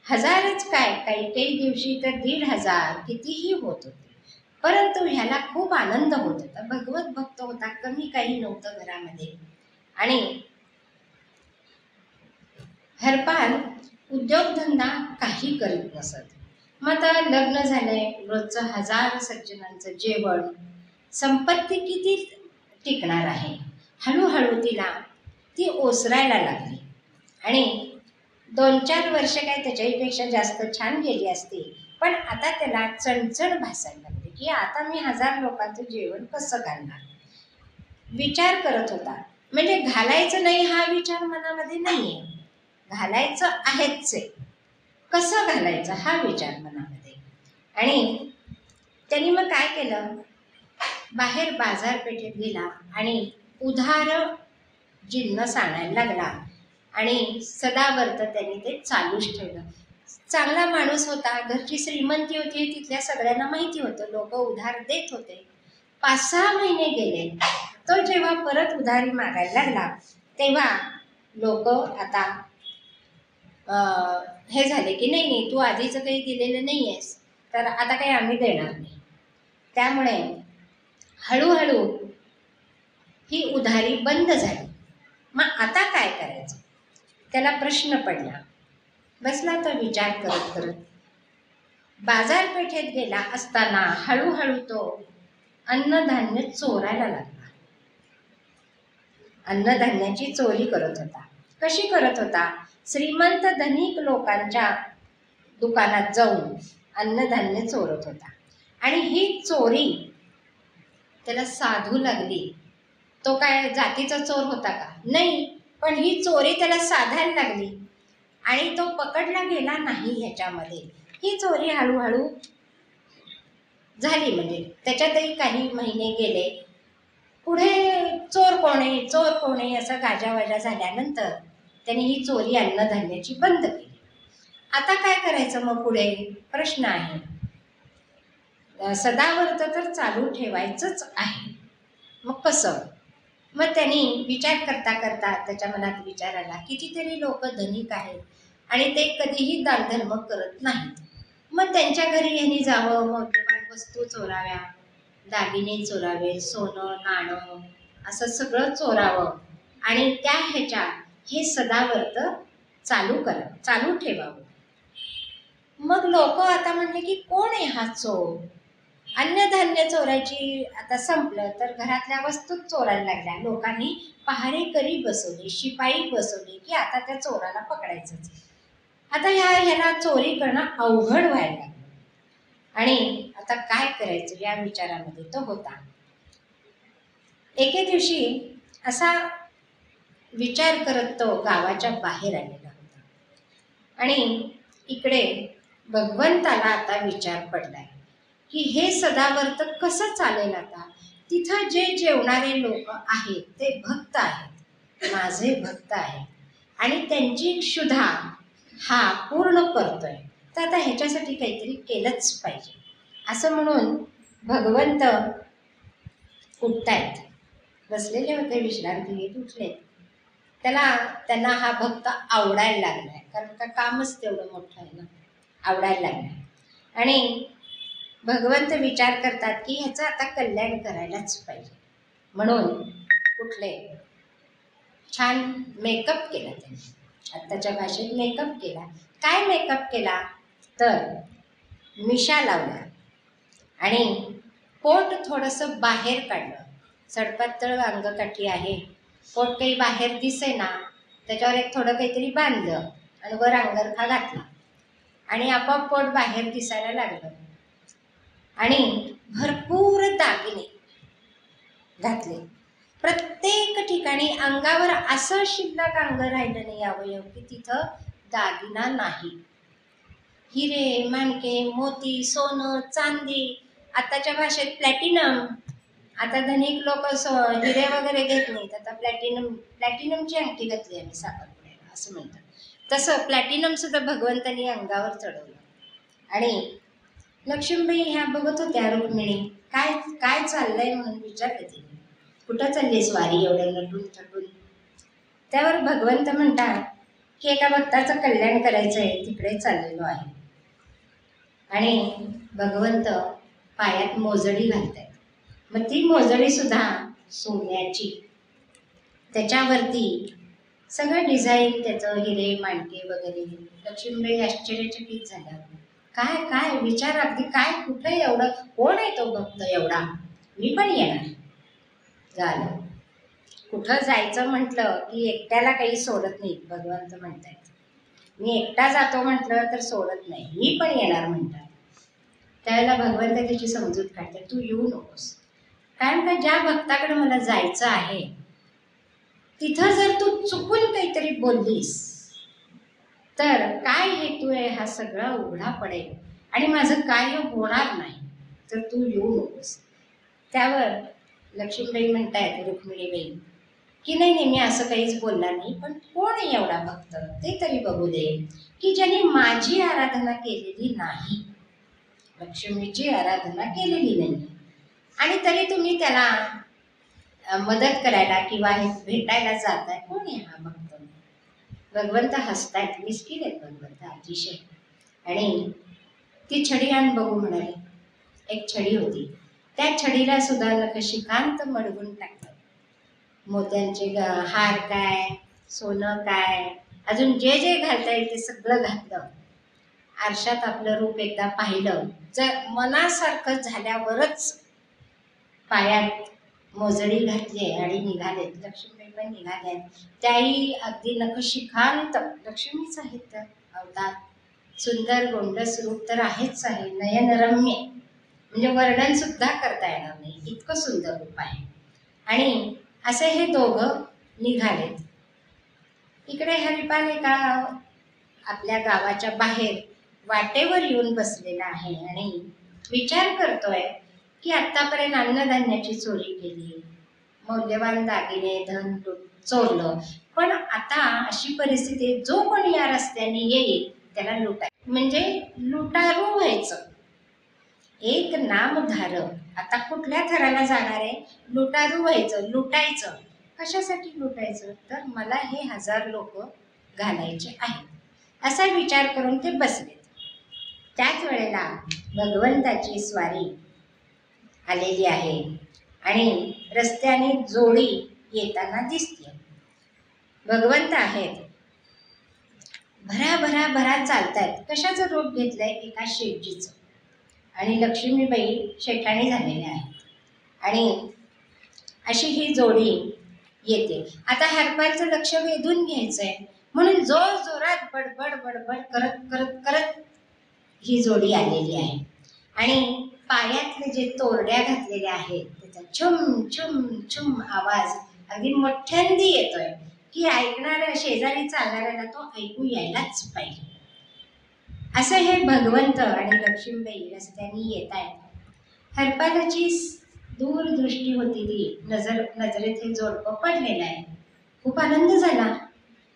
1000च काय, काही दिवशी तर 1500 कितीही होत होते. परंतु ह्याला खूप आनंद होत होता. भगवत भक्त होता, कमी काही नव्हतं घरामध्ये. आणि हरिपाल उद्योगधंदा काही करीत नसत. मग आता लग्न झालंय, रोजचं 1000 सज्जनांचं जेवण, संपत्ती किती टिकणार आहे. हळूहळू तिला ती ओसरायला लागली आणि 2-4 वर्ष काय त्याच्याहीपेक्षा जास्त छान गेली असती. पण आता त्याला चणचण भासायला लागली की आता मी 1000 लोकांचं जेवण कसं घालणार. विचार करत होता, म्हणजे घालायचं नाही हा विचार मनामध्ये नाहीये, घालायचं आहेच आहे, कसं घालायचं हा विचार मनामध्ये. आणि त्यांनी मग काय केलं, बाहेर बाजारपेठेत गेला आणि उधार जिन्नस आणायला लागला. आणि सदावर्त त्यांनी ते चालूच ठेवलं. चांगला माणूस होता, घरची श्रीमंती होती, तिथल्या सगळ्यांना माहिती होतं, लोक उधार देत होते. 5-6 महिने गेले. तो जेव्हा परत उधारी मागायला लागला तेव्हा लोक आता हे झाले की नाही तू आधीचं काही दिलेलं नाही आहेस, तर आता काही आम्ही देणार नाही. त्यामुळे हळूहळू ही उधारी बंद झाली. मग आता काय करायचं, त्याला प्रश्न पडला. बसला तो विचार करत करत. बाजारपेठेत गेला असताना हळूहळू तो अन्नधान्य चोरायला लागला. अन्नधान्याची चोरी करत होता. कशी करत होता, श्रीमंत धनिक लोकांच्या दुकानात जाऊन अन्नधान्य चोरत होता. आणि ही चोरी त्याला साधू लागली. तो काय जातीचा चोर होता का, नाही, पण ही चोरी त्याला साधायला लागली आणि तो पकडला गेला नाही ह्याच्यामध्ये. ही चोरी हळूहळू झाली. म्हणजे त्याच्यातही काही महिने गेले. पुढे चोर कोणे असा गाजावाजा झाल्यानंतर त्याने ही चोरी अन्नधान्याची बंद केली. आता काय करायचं मग पुढे प्रश्न आहे. सदावर्त तर चालू ठेवायचंच आहे, मग कसं. मग त्यांनी विचार करता करता त्याच्या मनात विचार आला, कितीतरी लोक धनिक आहेत आणि ते कधीही दानधर्म करत नाहीत. मग त्यांच्या घरी यांनी जावं, मौल्यवान वस्तू चोराव्या, दागिने चोरावे, सोनं नाणं असं सगळं चोरावं आणि त्या हे सदावर्त चालू ठेवावं. मग लोक आता म्हणले की कोण आहे हा चोर. अन्नधान्य चोरायची आता संपलं तर घरातल्या वस्तूच चोरायला लागल्या. लोकांनी पहारेकरी बसवले, शिपाई बसवले की आता त्या चोराला पकडायचंच. आता ह्याला चोरी करणं अवघड व्हायला लागलं. आणि आता काय करायचं या विचारामध्ये तो होता. एके दिवशी असा विचार करत तो गावाच्या बाहेर आलेला होता. आणि इकडे भगवंताला आता विचार पडलाय की हे सदावर्त कसं चालेल. आता तिथं जे जेवणारे लोक आहेत ते भक्त आहेत, माझे भक्त आहे आणि त्यांची क्षुधा हा पूर्ण करतोय, तर आता ह्याच्यासाठी काहीतरी केलंच पाहिजे असं म्हणून भगवंत उठतायत. बसलेले होते, विश्रांती घेत उठले. त्यांना हा भक्त आवडायला लागलाय, कारण का कामच तेवढं मोठं आहे ना, आवडायला लागलाय. आणि भगवंत विचार करतात की ह्याचं आता कल्याण करायलाच पाहिजे, म्हणून उठले. छान मेकअप केला त्यांनी, आत्ताच्या भाषेत मेकअप केला. काय मेकअप केला तर मिशा लावल्या आणि पोट थोडंसं बाहेर काढलं. सडपातळ अंगकाठी आहे, पोट काही बाहेर दिसेना, त्याच्यावर एक थोडं काहीतरी बांधलं आणि वर अंगरखा घातला आणि आपोआप पोट बाहेर दिसायला लागलं. आणि भरपूर दागिने घातले. प्रत्येक ठिकाणी अंगावर असं शिल्लक अंग राहिलं नाही अवयव की तिथं दागिना नाही. हिरे, माणके, मोती, सोनं, चांदी, आताच्या भाषेत प्लॅटिनम. आता धनिक लोक हिरे वगैरे घेत नाहीत, आता प्लॅटिनमची अंगठी घातली आम्ही साखरपुड्याला असं म्हणतात. तसं प्लॅटिनम सुद्धा भगवंतांनी अंगावर चढवलं. आणि लक्ष्मीबाई ह्या बघत होत्या रुक्मिणी, काय काय चाललंय म्हणून विचारले तिने, कुठं चालली स्वारी एवढं नटून थटून. त्यावर भगवंत म्हणतात की एका भक्ताचं कल्याण करायचं आहे, तिकडे चाललेलो आहे. आणि भगवंत पायात मोजडी घालतात. मग ती मोजडी सुद्धा सोन्याची, त्याच्यावरती सगळं डिझाईन त्याचं हिरे माणके वगैरे. लक्ष्मीबाई आश्चर्यचकित झाल्या. काय काय विचार, अगदी काय, कुठं एवढं, कोण आहे तो भक्त एवढा, मी पण येणार. झालं. कुठं जायचं म्हटलं की एकट्याला काही सोडत नाही. भगवंत म्हणतात मी एकटा जातो म्हटलं तर सोडत नाही, मी पण येणार म्हणतात. त्यावेळेला भगवंत त्याची समजूत काढतात, तू येऊ नकोस, कारण का ज्या भक्ताकडे मला जायचं आहे तिथं जर तू चुकून काहीतरी बोललीस तर काय हेतू आहे हा सगळा उघडा पडेल आणि माझं काय होणार नाही, तर तू येऊ नकोस. त्यावर लक्ष्मीबाई म्हणतायत रुक्मिणीबाई की नाही नाही, मी असं काहीच बोलणार नाही, पण कोण आहे एवढा भक्त ते तरी बघू दे की ज्याने माझी आराधना केलेली नाही, लक्ष्मीची आराधना केलेली नाही, आणि तरी तुम्ही त्याला मदत करायला किंवा भेटायला जाताय, कोण आहे हा भक्त. भगवंत हसतायत, मिस्किन आहेत भगवंत अतिशय. आणि ती छडी आण बघू म्हणाले. एक छडी होती, त्या छडीला सुद्धा नखशिखांत मडवून टाकलं. मोत्यांचे हार काय, सोनं काय, अजून जे जे घालता येईल ते सगळं घातलं. आरशात आपलं रूप एकदा पाहिलं, जर मनासारखं झाल्यावरच पायात मोजडी घातली आणि निघालेत. लक्ष्मीबाई पण निघाल्या, त्याही अगदी नखशिखांत लक्ष्मीच आहेत. तर अवतार सुंदर गोंडस रूप तर आहेच आहे, नयनरम्य, म्हणजे वर्णन सुद्धा करता येणार नाही, इतकं सुंदर रूप आहे. आणि असे हे दोघं निघालेत. इकडे हरिपाल एका आपल्या गावाच्या बाहेर वाटेवर येऊन बसलेला आहे आणि विचार करतोय की आत्तापर्यंत अन्नधान्याची चोरी केली, मौल्यवान दागिने धन चोरलं, पण आता अशी परिस्थिती, जो कोणी या रस्त्याने येईल त्याला म्हणजे लुटारू व्हायचं. एक नामधारक आता कुठल्या थराला जाणार आहे, लुटारू व्हायचं, लुटायचं. कशासाठी लुटायचं, तर मला हे 1000 लोक घालायचे आहेत, असा विचार करून ते बसलेत. त्याच वेळेला भगवंताची स्वारी आलेली आहे आणि रस्त्याने जोडी येताना दिसते. भगवंत आहेत, भरा भरा भरा चालतायत. कशाचं रूप घेतलंय, एका शेठजीचं. आणि लक्ष्मीबाई शेठाणी झालेल्या आहेत आणि अशी ही जोडी येते. आता हरपालचं लक्ष वेधून घ्यायचंय म्हणून जोर जोरात बडबड बडबड करत करत करत ही जोडी आलेली आहे. आणि पायातले जे तोरड्या घातलेल्या आहेत त्याचा छुम छुम छुम आवाज अगदी मोठ्यांदी येतोय की ऐकणाऱ्या शेजारी चालणाऱ्याला तो ऐकू यायलाच पाहिजे. असं हे भगवंत आणि लक्ष्मीबाई रस्त्याने येत आहेत. हरपालाची दूरदृष्टी होती, ती नजरेत हे जोडपं पडलेलं आहे. खूप आनंद झाला.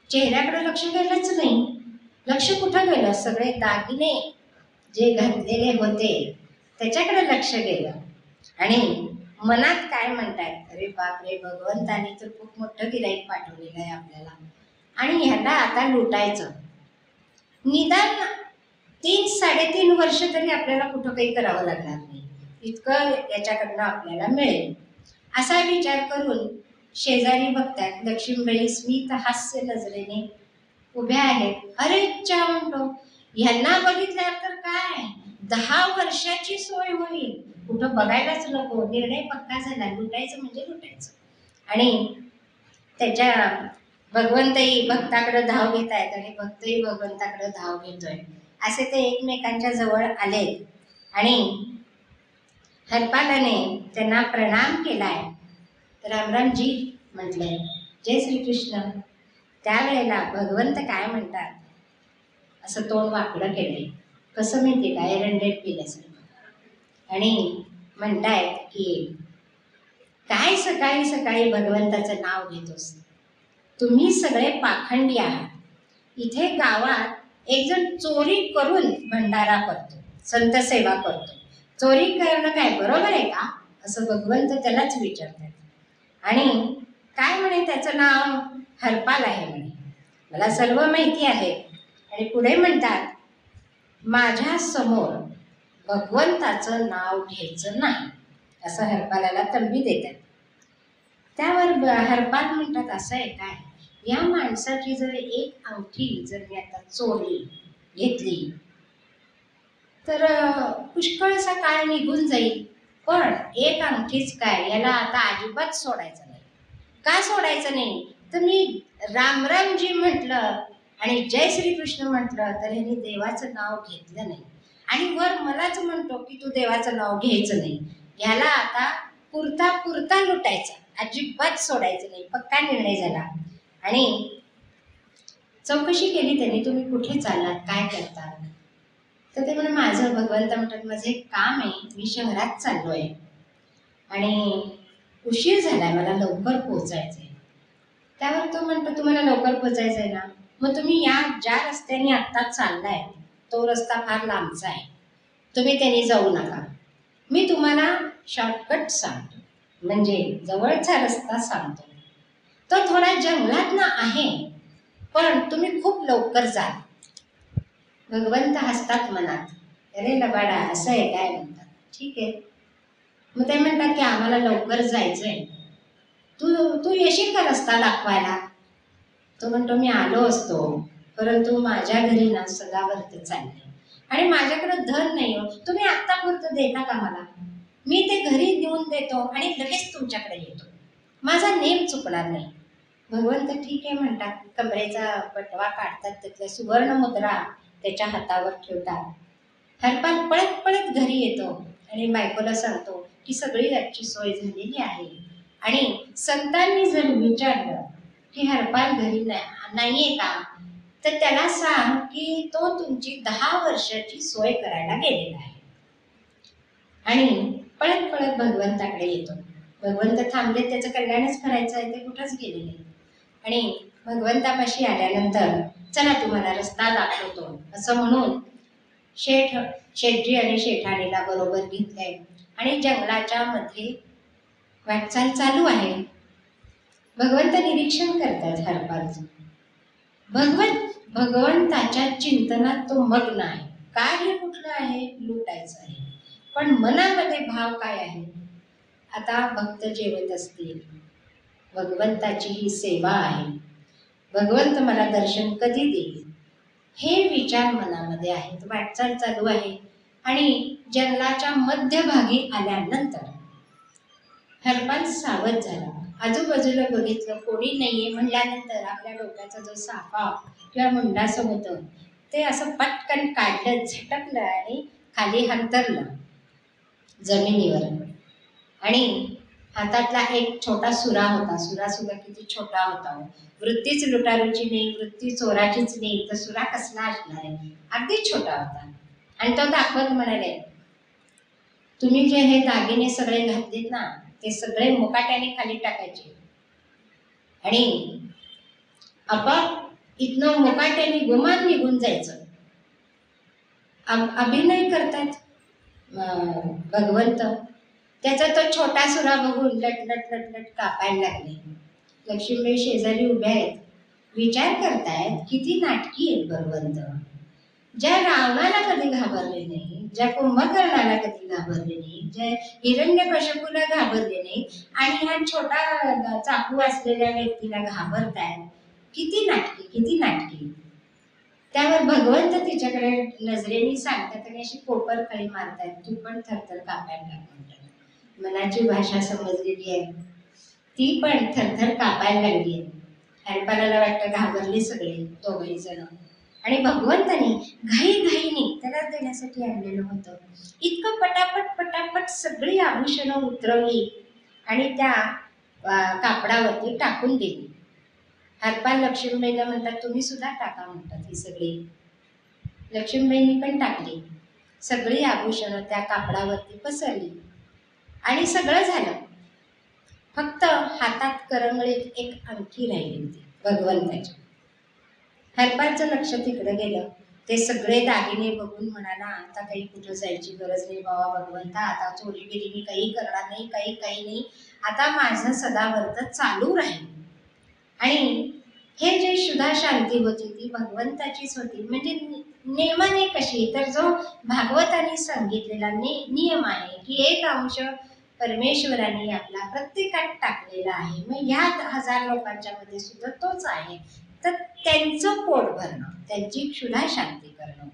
चेहऱ्याकडे लक्ष गेलंच नाही. लक्ष कुठं गेलं? सगळे दागिने जे घातलेले होते त्याच्याकडे लक्ष गेलं. आणि मनात काय म्हणतायत, अरे बापरे, भगवंतानी तर खूप मोठं गिऱ्हाईक पाठवलेलं आहे आपल्याला आणि ह्याला आता लुटायचं. निदान 3-3.5 वर्ष तरी आपल्याला कुठं काही करावं लागणार नाही, इतकं याच्याकडनं आपल्याला मिळेल असा विचार करून शेजारी बघतात लक्ष्मीबाई स्मित हास्य नजरेने उभ्या आहेत. अरे च्या म्हणतो, ह्यांना बघितल्यावर तर काय 10 वर्षाची सोय होईल, कुठं बघायलाच नको. निर्णय पक्का झाला, लुटायचं म्हणजे लुटायचं. आणि त्याच्या भगवंतही भक्ताकडे धाव घेत आहेत आणि भक्तही भगवंताकडे धाव घेतोय. असे ते एकमेकांच्या जवळ आले आणि हरपालाने त्यांना प्रणाम केलाय. रामरामजी म्हटलंय, जय श्रीकृष्ण. त्यावेळेला भगवंत काय म्हणतात, असं तोंड वाकडं केलंय, कसं माहिती काय, एरंडेट पिल्यासारखं, आणि म्हणतायत की काय सकाळी सकाळी भगवंताचं नाव घेतोस, तुम्ही सगळे पाखंडी आहात. इथे गावात एक जण चोरी करून भंडारा करतो, संत सेवा करतो. चोरी करणं काय बरोबर आहे का, असं भगवंत त्यालाच विचारतात. आणि काय म्हणे, त्याचं नाव हरपाल आहे म्हणे, मला सर्व माहिती आहे. आणि पुढे म्हणतात, माझ्या समोर भगवंताचं नाव घ्यायचं नाही, असं हरपालाला तंबी देतात. त्यावर हरपाल म्हणतात, असं आहे काय, या माणसाची जर एक अंगठी जर मी आता चोरली घेतली तर पुष्कळसा काळ निघून जाईल, पण एक अंगठीच काय, याला आता अजिबात सोडायचं नाही. का सोडायचं नाही, तर मी रामरामजी म्हटलं आणि जय श्रीकृष्ण म्हटलं तर ह्याने देवाचं नाव घेतलं नाही आणि वर मलाच म्हणतो की तू देवाचं नाव घ्यायचं नाही. ह्याला आता पुरता पुरता लुटायचा, अजिबात सोडायचं नाही, पक्का निर्णय झाला. आणि चौकशी केली त्यांनी, तुम्ही कुठे चाललात, काय करता. तर ते म्हणे, माझं भगवंत म्हणतात, माझं एक काम आहे, मी शहरात चाललोय आणि उशीर झालाय, मला लवकर पोहोचायचंय. त्यावर तो म्हणतो, तुम्हाला लवकर पोहोचायचंय ना, मग तुम्ही या ज्या रस्त्याने आत्ता चाललाय तो रस्ता फार लांबचा आहे, तुम्ही त्यांनी जाऊ नका, मी तुम्हाला शॉर्टकट सांगतो, म्हणजे जवळचा रस्ता सांगतो. तो थोडा जंगलात ना आहे, पण तुम्ही खूप लवकर जा. भगवंत हसतात मनात, अरे लबाडा, असं आहे काय, म्हणतात ठीक आहे. मग ते म्हणतात की आम्हाला लवकर जायचंय, तू येशील का रस्ता दाखवायला. तो म्हणतो, मी आलो असतो, परंतु माझ्या घरी ना सदाव्रत चाललंय आणि माझ्याकडे धन नाही हो, तुम्ही आत्तापुरतं देता का मला, मी ते घरी नेऊन देतो आणि लगेच तुमच्याकडे येतो, माझा नेम चुकणार नाही. भगवंत ठीक आहे म्हणतात, कमरेचा बटवा काढतात, त्यातल्या सुवर्ण मुद्रा त्याच्या हातावर ठेवतात. हरपाल पळत पळत घरी येतो आणि बायकोला सांगतो की सगळी रातची सोय झालेली आहे. आणि संतांनी जर विचारलं की हरपाल घरी नाहीये का, तर त्याला सांग की तो तुमची 10 वर्षाची सोय करायला गेलेला आहे. आणि पळत पळत भगवंताकडे येतो. भगवंत थांबले, त्याचं कल्याणच करायचं आहे, ते कुठंच गेलेले. आणि भगवंतापाशी आल्यानंतर, चला तुम्हाला रस्ता दाखवतो असं म्हणून शेठजी आणि शेठाणीला बरोबर घेतलंय आणि जंगलाच्या मध्ये वाटचाल चालू आहे. भगवंत निरीक्षण करतात हरपालचं. भगवंताच्या चिंतनात तो मग्न आहे. कार्य कुठलं आहे, लुटायचं आहे, पण मनामध्ये भाव काय आहे. आता भक्त जेवत असतील, भगवंताची ही सेवा आहे, भगवंत मला दर्शन कधी देईल, हे विचार मनामध्ये आहेत. वाटचाल चालू आहे आणि जंगलाच्या मध्यभागी आल्यानंतर हरपाल सावध झाला. आजूबाजूला बघितलं, कोणी नाहीये म्हणल्यानंतर आपल्या डोक्याचा जो साफा किंवा मुंडासं होतं ते असं पटकन काढलं, झटकलं आणि खाली हंतरलं जमिनीवर. आणि हातातला एक छोटा सुरा होता, सुरा सुद्धा किती छोटा होता. वृत्तीच लुटारूची नाही, वृत्ती चोराचीच नाही, तर सुरा कसला असणार आहे, अगदी छोटा होता. आणि तो दाखवत म्हणाले, तुम्ही जे हे दागिने सगळे घातलेत ना, ते सगळे मुकाट्याने खाली टाकायचे आणि आपाप इथनं मुकाट्याने गुमान निघून जायचं. अभिनय करतात भगवंत. त्याचा तो छोटा सुरा बघून लटलट लटलट कापायला लागले. लक्ष्मीबाई शेजारी उभ्या आहेत, विचार करतायत किती नाटकी आहेत भगवंत. ज्या रावणाला कधी घाबरले नाही, ज्या कुंभकर्णाला कधी घाबरले नाही, ज्या हिरण्यकश्यपूला घाबरले नाही, आणि हा छोटा चाकू असलेल्या व्यक्तीला घाबरतायत. किती नाटकी, किती नाटकी. त्यावर भगवंत तिच्याकडे नजरेने सांगतात आणि अशी कोपर खळी मारतायत, तू पण थरथर कापायला लाग म्हणतात. मनाची भाषा समजलेली आहे, ती पण थरथर कापायला लागली आहे. हरपालाला वाटतं घाबरले सगळे दोघही जण. आणि भगवंतानी घाईघाईने त्याला देण्यासाठी आणलेलं होतं. इतकं पटापट पटापट सगळी आभूषणं उतरवली आणि त्या कापडावरती टाकून दिली. हरपाल लक्ष्मीबाईला म्हणतात, तुम्ही सुद्धा टाका म्हणतात. ही सगळी लक्ष्मीबाईंनी पण टाकली. सगळी आभूषणं त्या कापडावरती पसरली आणि सगळं झालं. फक्त हातात करंगळीत एक अंगठी राहिली होती भगवंताची. हरपालचं लक्ष तिकडे गेलं. ते सगळे दागिने बघून म्हणाला, आता काही कुठं जायची गरज नाही बाबा भगवंता, आता चोरी बिरी मी काही करणार नाही, काही नाही. आता माझं सदाव्रत चालू राहील. आणि हे जे शुद्धा शांती होती ती भगवंताचीच होती. म्हणजे नेमाने कशी, तर जो भागवताने सांगितलेला नियम आहे की एक अंश परमेश्वराने आपला प्रत्येकात टाकलेला आहे. मग ह्या 1000 लोकांच्या मध्ये सुद्धा तोच आहे. तर त्यांचं पोट भरणं, त्यांची क्षुधा शांती करणं,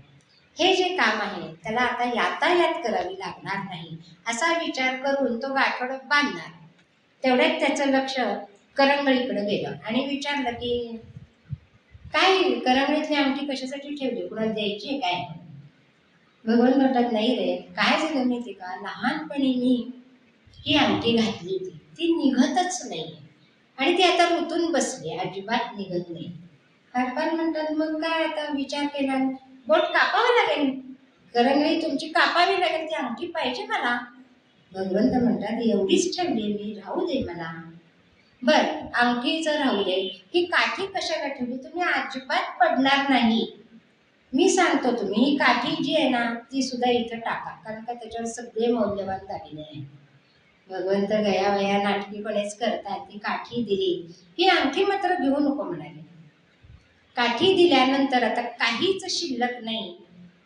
हे जे काम आहे त्याला आता यातायात करावी लागणार नाही असा विचार करून तो गाठोड बांधणार. तेवढ्यात त्याचं लक्ष करंगळीकडे गेलं आणि विचारलं की काय करंगळीतली अंगठी कशासाठी ठेवली, कुणाला द्यायची आहे काय. भगवान म्हणतात, नाही रे, काय झालं माहिती का, लहानपणी मी ही अंगठी घातली होती, ती निघतच नाही आणि ती आता रुतून बसली, अजिबात निघत नाही. हरपाल म्हणतात, मग काय आता विचार केला, बोट कापावं लागेल, करंगळी तुमची कापावी लागेल, ती अंगठी पाहिजे मला. भगवंत म्हणतात, एवढीच ठेवली मी, राहू दे मला. बर, अंगठीचं राहू दे, ही काठी कशाला ठेवली, तुम्ही अजिबात पडणार नाही. मी सांगतो, तुम्ही ही काठी जी आहे ना ती सुद्धा इथं टाका, कारण का त्याच्यावर सगळे मौल्यवान दागिने आहे. भगवंत गयावया नाटकीपणेच करतात. ती काठी दिली, ही अंगठी मात्र घेऊ नको म्हणाले. काठी दिल्यानंतर आता काहीच शिल्लक नाही.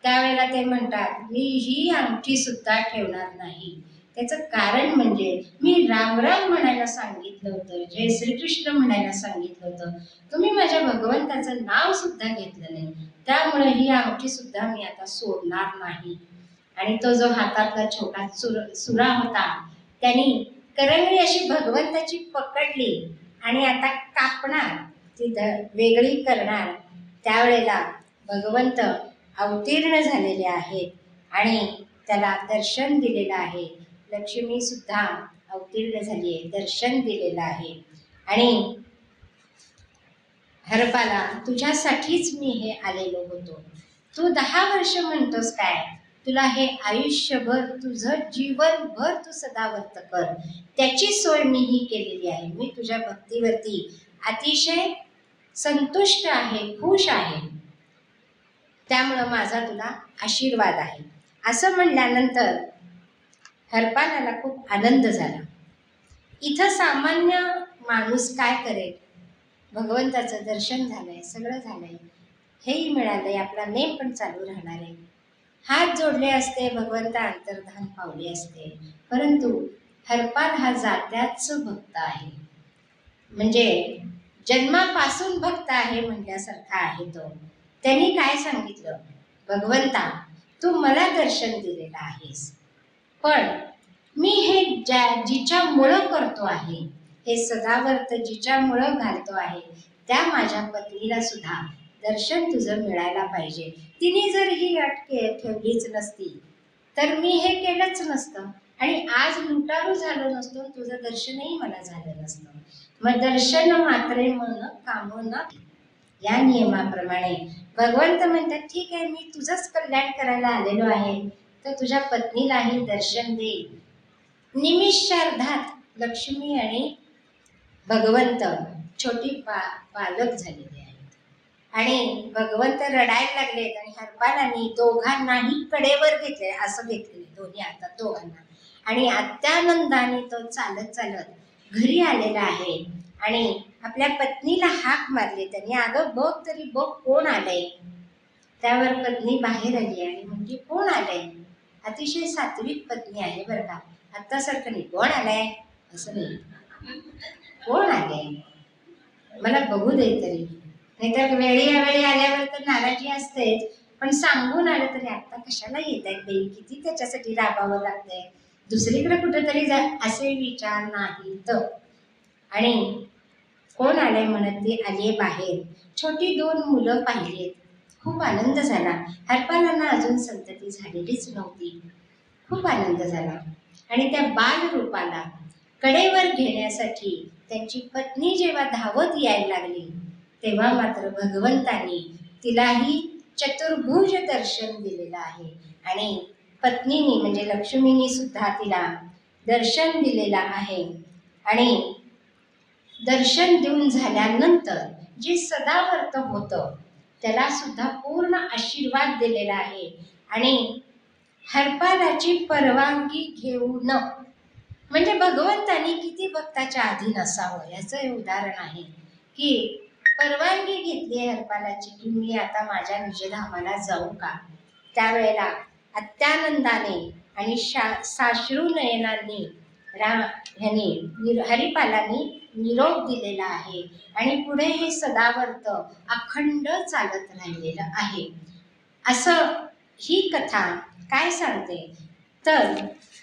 त्यावेळेला ते म्हणतात, मी ही अंगठी सुद्धा ठेवणार नाही. त्याचं कारण म्हणजे मी राम राम म्हणायला सांगितलं होतं, जय श्रीकृष्ण म्हणायला सांगितलं होतं, तुम्ही माझ्या भगवंताचं नाव सुद्धा घेतलं नाही. त्यामुळे ही अंगठी सुद्धा मी आता सोडणार नाही. आणि तो जो हातातला छोटा सुरा होता त्यांनी करंगळी अशी भगवंताची पकडली आणि आता कापणार, ती वेगळी करणार. त्यावेळेला भगवंत अवतीर्ण झालेले आहेत आणि त्याला दर्शन दिलेलं आहे. लक्ष्मी सुद्धा अवतीर्ण झाली आहे, दर्शन दिलेलं आहे. आणि हरपाला, तुझ्यासाठीच मी हे आलेलो होतो. तू 10 वर्ष म्हणतोस काय, तुला हे आयुष्यभर, तुझं जीवनभर तू सदाव्रत कर, त्याची सोय मी ही केलेली आहे. मी तुझ्या भक्तीवरती अतिशय संतुष्ट आहे, खुश आहे, त्यामुळं माझा तुला आशीर्वाद आहे. असं म्हणल्यानंतर हरपालाला खूप आनंद झाला. इथं सामान्य माणूस काय करेल, भगवंताचं दर्शन झालंय, सगळं झालंय, हेही मिळालंय, आपला नेम पण चालू राहणार आहे, हात जोडले असते, भगवंता अंतर्धान पावले असते. परंतु हरपाल हा जात्याच भक्त आहे, म्हणजे जन्मापासून भक्त आहे म्हणल्यासारखा आहे तो. त्यांनी काय सांगितलं, भगवंता तू मला दर्शन दिलेलं आहेस, पण मी हे जिच्यामुळं करतो आहे, हे सदाव्रत जिच्यामुळं घालतो आहे, त्या माझ्या पत्नीला सुद्धा दर्शन तुझं मिळायला पाहिजे. तिने जर ही अट ठेवलीच नसती तर मी हे केलंच नसतं आणि आज लुटारू झालो नसतो, तुझं दर्शनही मला झालं नसतं. मग दर्शन मात्रे मन कामना, या नियमाप्रमाणे भगवंत म्हणतात, ठीक आहे, मी तुझंच कल्याण करायला आलेलो आहे, तर तुझ्या पत्नीलाही दर्शन दे. निमिषार्धात लक्ष्मी आणि भगवंत छोटी बालक झालेली आहेत. आणि भगवंत रडायला लागलेत आणि हरपालांनी दोघांनाही कडेवर घेतले, असं घेतलेले दोन्ही हातात दोघांना. आणि अत्यानंदाने तो चालत चालत घरी आलेला आहे आणि आपल्या पत्नीला हाक मारली त्यांनी, अगं बघ तरी बघ कोण आलंय. त्यावर पत्नी बाहेर आली आणि म्हणजे कोण आलंय. अतिशय सात्विक पत्नी आहे बरं का, आत्तासारखं नाही कोण आलंय असं नाही, कोण आलंय मला बघू दे तरी. नाहीतर वेळी आल्यावर तर नाराजी असतेच, पण सांगून आलं तरी आता कशाला येत आहेत बाई, किती त्याच्यासाठी राबावं लागतंय, दुसरीकडे कुठेतरी जा असे विचार नाहीत. आणि कोण आलंय म्हणत ती आली बाहेर. छोटी दोन मुलं पाहिलीत, खूप आनंद झाला. हरपालांना अजून संतती झालेलीच नव्हती. खूप आनंद झाला आणि त्या बालरूपाला कडेवर घेण्यासाठी त्यांची पत्नी जेव्हा धावत यायला लागली तेव्हा मात्र भगवंतांनी तिलाही चतुर्भुज दर्शन दिलेलं आहे. आणि पत्नीनी म्हणजे लक्ष्मीनी सुद्धा तिला दर्शन दिलेलं आहे. आणि दर्शन देऊन झाल्यानंतर जे सदावर्त होतं त्याला सुद्धा पूर्ण आशीर्वाद दिलेला आहे. आणि हरपालाची परवानगी घेऊन म्हणजे भगवंतानी किती भक्ताच्या अधीन असावं याचं हे उदाहरण आहे की परवानगी घेतली आहे हरपालाची की मी आता माझ्या निजधामाला जाऊ का. त्यावेळेला अत्यानंदाने आणि साश्रू नयनांनी हरिपालांनी निरोप दिलेला आहे. आणि पुढे हे सदावर्त अखंड चालत राहिलेलं आहे. असं ही कथा काय सांगते तर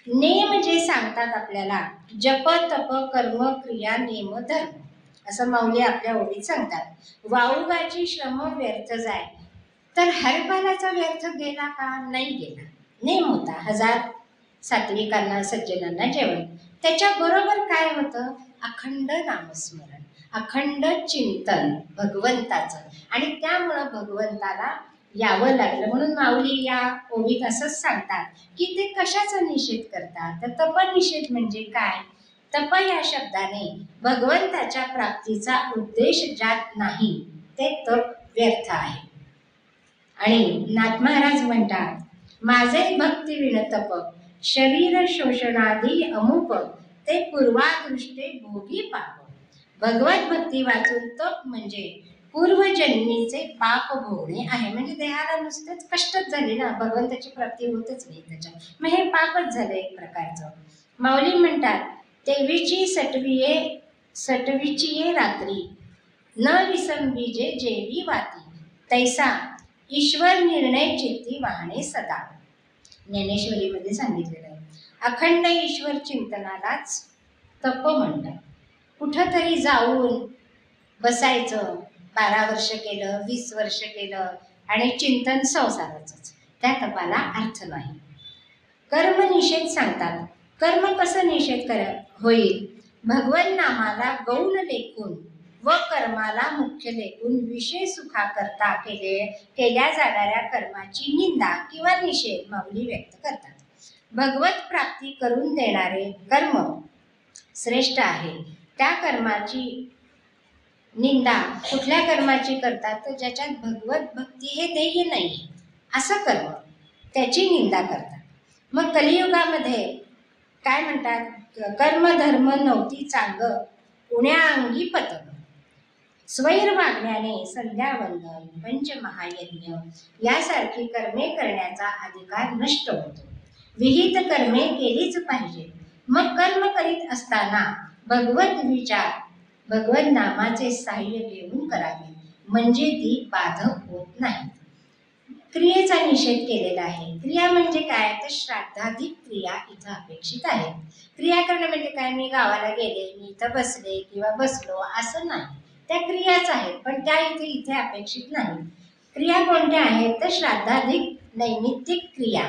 नेम जे सांगतात आपल्याला, जप तप कर्म क्रिया नेम धर्म, असं माऊली आपल्या ओळीत सांगतात. वाऊगाची श्रम व्यर्थ जाय, तर हरपालाचा व्यर्थ गेला का, नाही गेला. नेम होता 1000 सात्विकांना सज्जनांना जेवण. त्याच्याबरोबर काय होतं, अखंड नामस्मरण, अखंड चिंतन भगवंताचं. आणि त्यामुळं भगवंताला यावं लागलं. म्हणून माऊली या ओवीत असंच सांगतात की ते कशाचा निषेध करतात, तर तपनिषेध म्हणजे काय. तप या शब्दाने भगवंताच्या प्राप्तीचा उद्देश ज्यात नाही ते तप व्यर्थ आहे. आणि नाथ महाराज म्हणतात, माझे भक्ती विण तप शरीर शोषणादी अमुप, ते पूर्वादृष्टे भोगी पाप. भगवत भक्ती वाचून तप म्हणजे पूर्वजन्मीचे पाप भोगणे आहे. म्हणजे देहाला नुसतेच कष्टच झाले ना, भगवंताची प्राप्ती होतच नाही त्याच्यात, मग हे पापच झालं एक प्रकारचं. माऊली म्हणतात, तेवीची सटवीची ये रात्री, न विसंबीजे जेवी वाती, तैसा ईश्वर निर्णय चित्ती वाहणे सदा. ज्ञानेश्वरीमध्ये सांगितलेलं आहे. अखंड ईश्वर चिंतनालाच तप म्हणतात. कुठंतरी जाऊन बसायचं, 12 वर्ष केलं, 20 वर्ष केलं आणि चिंतन संसाराचंच, त्या तपाला अर्थ नाही. कर्म निषेध सांगतात. कर्म कसं निषेध होईल, भगवन नामाला गौण लेखून व कर्माला मुख्य लेखून विषय सुखाकरता केल्या जाणाऱ्या कर्माची निंदा किंवा निषेध माऊली व्यक्त करतात. भगवत प्राप्ती करून देणारे कर्म श्रेष्ठ आहे. त्या कर्माची निंदा कुठल्या कर्माची करतात, तर ज्याच्यात भगवत भक्ती हे ध्येय नाही असं कर्म, त्याची निंदा करतात. मग कलियुगामध्ये काय म्हणतात, कर्म धर्म नव्हती चांग, उण्या अंगी पतंग, स्वैर वागण्याने संध्यावंदन पंचमहायज्ञ यासारखी कर्मे करण्याचा अधिकार नष्ट होतो. विहित कर्मे केलीच पाहिजे. मग कर्म करीत असताना भगवत विचार, भगवत नामाचे सहाय्य घेऊन करावे, म्हणजे ती बाधक होत नाही. क्रियेचा निषेध केलेला आहे. क्रिया म्हणजे काय, तर श्राद्धाधिक क्रिया इथं अपेक्षित आहेत. क्रिया करणं म्हणजे काय, मी गावाला गेले, मी इथं बसले किंवा बसलो असं नाही, त्या क्रियाच आहेत, पण त्या इथे अपेक्षित नाही. क्रिया कोणत्या आहेत, तर श्राद्धाधिक नैमित्तिक क्रिया.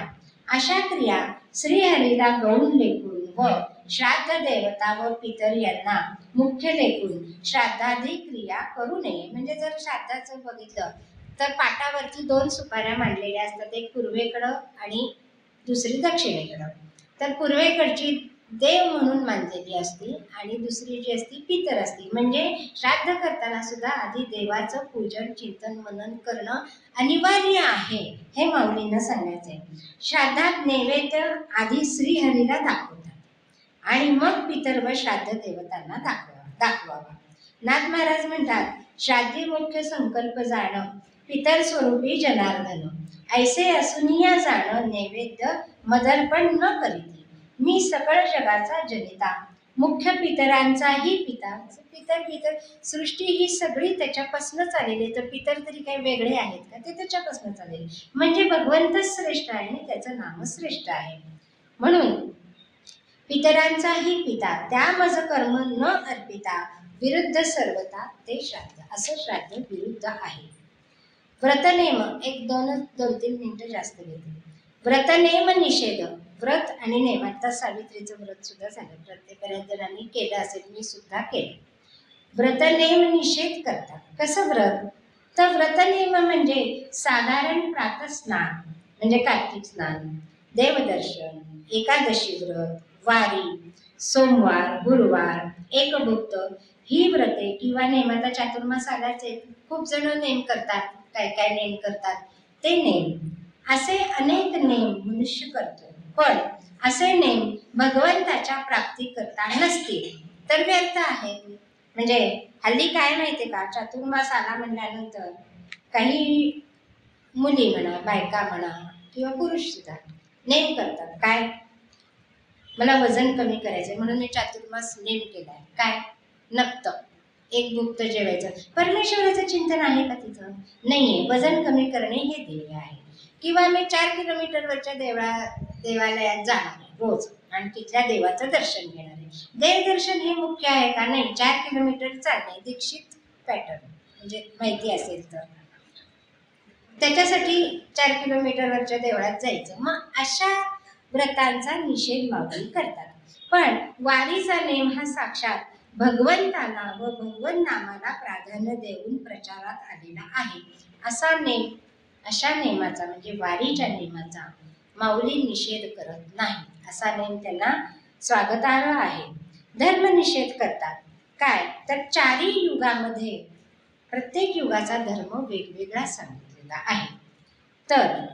अशा क्रिया श्रीहरीला गौण लेखून व श्राद्ध देवता व पितर यांना मुख्य लेखून श्राद्धाधिक क्रिया करू नये. म्हणजे जर श्राद्धाचं बघितलं तर पाटावरती 2 सुपाऱ्या मांडलेल्या असतात, एक पूर्वेकडं आणि दुसरी दक्षिणेकडं. तर पूर्वेकडची देव म्हणून मानलेली असते आणि दुसरी जी असती पितर असते. म्हणजे श्राद्ध करताना सुद्धा आधी देवाचं पूजन चिंतन मनन करणं अनिवार्य आहे, हे माऊलींना सांगायचं आहे. श्राद्धात नैवेद्य आधी श्रीहरीला दाखवतात आणि मग पितर व श्राद्ध देवतांना दाखवावा. नाथ महाराज म्हणतात, श्राद्धी मुख्य संकल्प जाणं पितर स्वरूपी जनार्दन, ऐसे असुनिया जाणं नैवेद्य मदर्पण न करीती, मी सकळ जगाचा जनिता, मुख्य पितरांचाही पिता. पितर सृष्टी ही सगळी त्याच्यापासूनच आलेली, तर पितर तरी काही वेगळे आहेत का? ते त्याच्यापासूनच आलेले. म्हणजे भगवंतच श्रेष्ठ आहे आणि त्याचं नामच श्रेष्ठ आहे. म्हणून पितरांचाही पिता, त्या मज कर्म न अर्पिता, विरुद्ध सर्वता ते श्राद्ध. असं श्राद्ध विरुद्ध आहे. व्रतनेम एक दोन तीन मिनिटं जास्त घेते. व्रतनेम निषेध, व्रत आणि नेम. आता सावित्रीचं व्रत सुद्धा झालं, बऱ्याच जणांनी केलं असेल, मी सुद्धा केलं. व्रतनेम निषेध करतात. कसं व्रत? तर व्रतनेम म्हणजे साधारण प्रातस्नान म्हणजे कार्तिक स्नान, देवदर्शन, एकादशी व्रत, वारी, सोमवार, गुरुवार, एकभुक्त ही व्रते किंवा नेम. आता चातुर्मास आलाचे, खूप जण नेम करतात, काय काय नेम करतात ते नेम. असे अनेक नेम मनुष्य करतो, पण असे नेम भगवंताच्या प्राप्ती करता नसतील तर व्यर्थ आहेत. म्हणजे हल्ली काय माहितीये का, चातुर्मास आला म्हणल्यानंतर काही मुली म्हणा, बायका म्हणा किंवा पुरुष सुद्धा नेम करतात. काय, मला वजन कमी करायचंय म्हणून मी चातुर्मास नेम केलाय. काय, नक्त एक भुक्त जेवायचं. परमेश्वराचं चिंतन आहे का तिथं? नाहीये. वजन कमी करणे हे ध्येय आहे. किंवा मी 4 किलोमीटरवरच्या देवालयात जाणार आहे रोज आणि तिथल्या देवाचं दर्शन घेणार आहे. देवदर्शन हे मुख्य आहे का? नाही. 4 किलोमीटर चालणे, दीक्षित पॅटर्न म्हणजे माहिती असेल तर त्याच्यासाठी 4 किलोमीटरवरच्या देवळात जायचं. मग अशा व्रतांचा निषेध माऊली करतात. पण वारीचा नेम हा साक्षात भगवंताला व भगवन नामाला प्राधान्य देऊन प्रचारात आलेला आहे. असा नेम, अशा नेमाचा म्हणजे वारीच्या नेमाचा माऊली निषेध करत नाही. असा नेम त्यांना स्वागतार्ह आहे. धर्मनिषेध करतात. काय तर 4 युगामध्ये प्रत्येक युगाचा धर्म वेगवेगळा सांगितलेला आहे. तर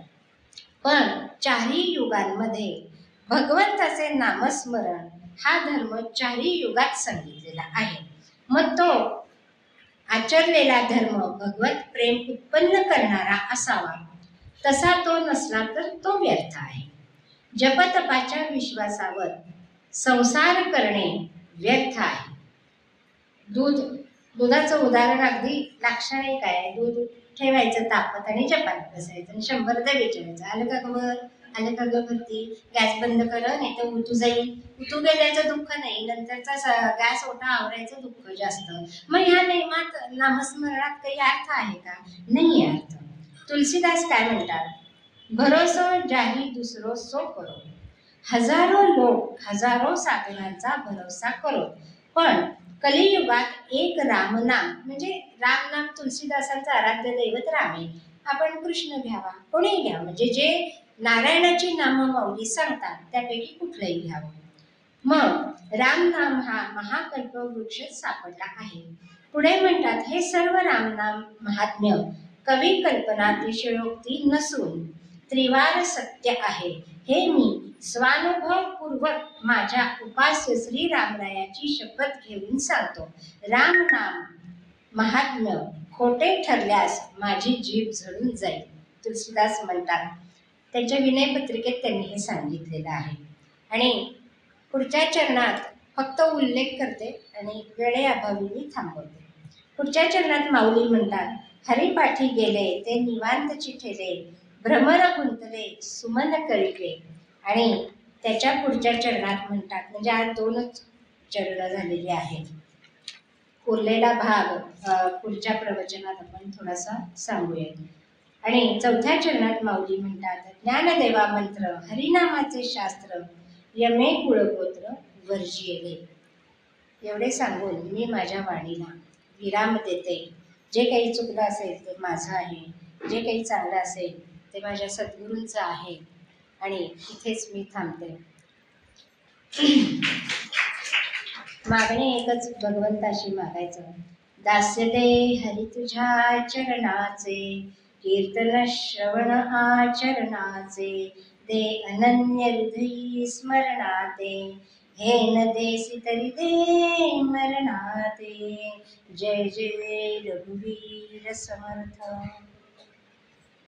पण 4 युगांमध्ये भगवंताचे नामस्मरण हा धर्म 4 युगात सांगितलेला आहे. मग तो आचरलेला धर्म भगवत प्रेम उत्पन्न करणारा असावा. तसा तो नसला तर तो व्यर्थ आहे. जपतपाच्या विश्वासावर संसार करणे व्यर्थ आहे. दुधाचं उदाहरण अगदी लाक्षणिक आहे. दूध ठेवायचं तापत आणि जपात बसायचं आणि 100दा विचारायचं, आलं का वर, आलं का वरती, गॅस बंद कर नाही तर उतू जाईल. उतू गेल्याचं दुःख नाही, नंतरचा गॅस ओटा आवरायचं दुःख जास्त. मग ह्या नेमात नामस्मरणात काही अर्थ आहे का? नाही अर्थ. तुलसीदास काय म्हणतात, भरोसो जाही दुसरो सो करो, हजारो लोक हजारो साधनांचा भरोसा करो, पण कलियुगात एक रामनाम म्हणजे रामनाम. तुलसीदासांचं आराध्य दैवत राम आहे. आपण कृष्ण घ्यावा, कोणीही घ्यावं, म्हणजे जे नारायणाची नाम माऊली सांगतात त्यापैकी कुठलंही घ्यावं. मग रामनाम हा महाकल्प वृक्ष सापडला आहे. पुढे म्हणतात, हे सर्व रामनाम महात्म्य कवी कल्पना अतिशयोक्ती नसून त्रिवार सत्य आहे. हे मी स्वानुभवपूर्वक माझ्या उपास्य श्री रामरायाची शपथ घेऊन सांगतो. राम नाम महात्म्य खोटे ठरल्यास माझी जीभ झडून जाईल. तुलसीदास म्हणतात, त्यांच्या विनयपत्रिकेत त्यांनी हे सांगितलेलं आहे. आणि पुढच्या चरणात फक्त उल्लेख करते आणि वेळेअभावी मी थांबवते. पुढच्या चरणात माऊली म्हणतात, हरिपाठी गेले ते निवांत चिठेले, भ्रमर गुंतले सुमन कळिके. आणि त्याच्या पुढच्या चरणात म्हणतात, म्हणजे आज 2च चरण झालेली आहेत. उरलेला भाग पुढच्या प्रवचनात आपण थोडासा सांगूया. आणि 4थ्या चरणात माऊली म्हणतात, ज्ञानदेवा मंत्र हरिनामाचे शास्त्र यमे कुळगोत्र वर्जिले. एवढे सांगून मी माझ्या वाणीला विराम देते. जे काही चुकलं असेल ते माझं आहे, जे काही चांगलं असेल ते माझ्या सद्गुरूंचं आहे आणि इथेच मी थांबते. मागणे एकच भगवंताशी मागायचं, दास्य दे हरी तुझ्या चरणाचे, कीर्तन श्रवण आचरणाचे, दे अनन्य हृदयी स्मरणाते, हे न देसी तरी दे मरणाते. जय जय रघुवीर समर्थ.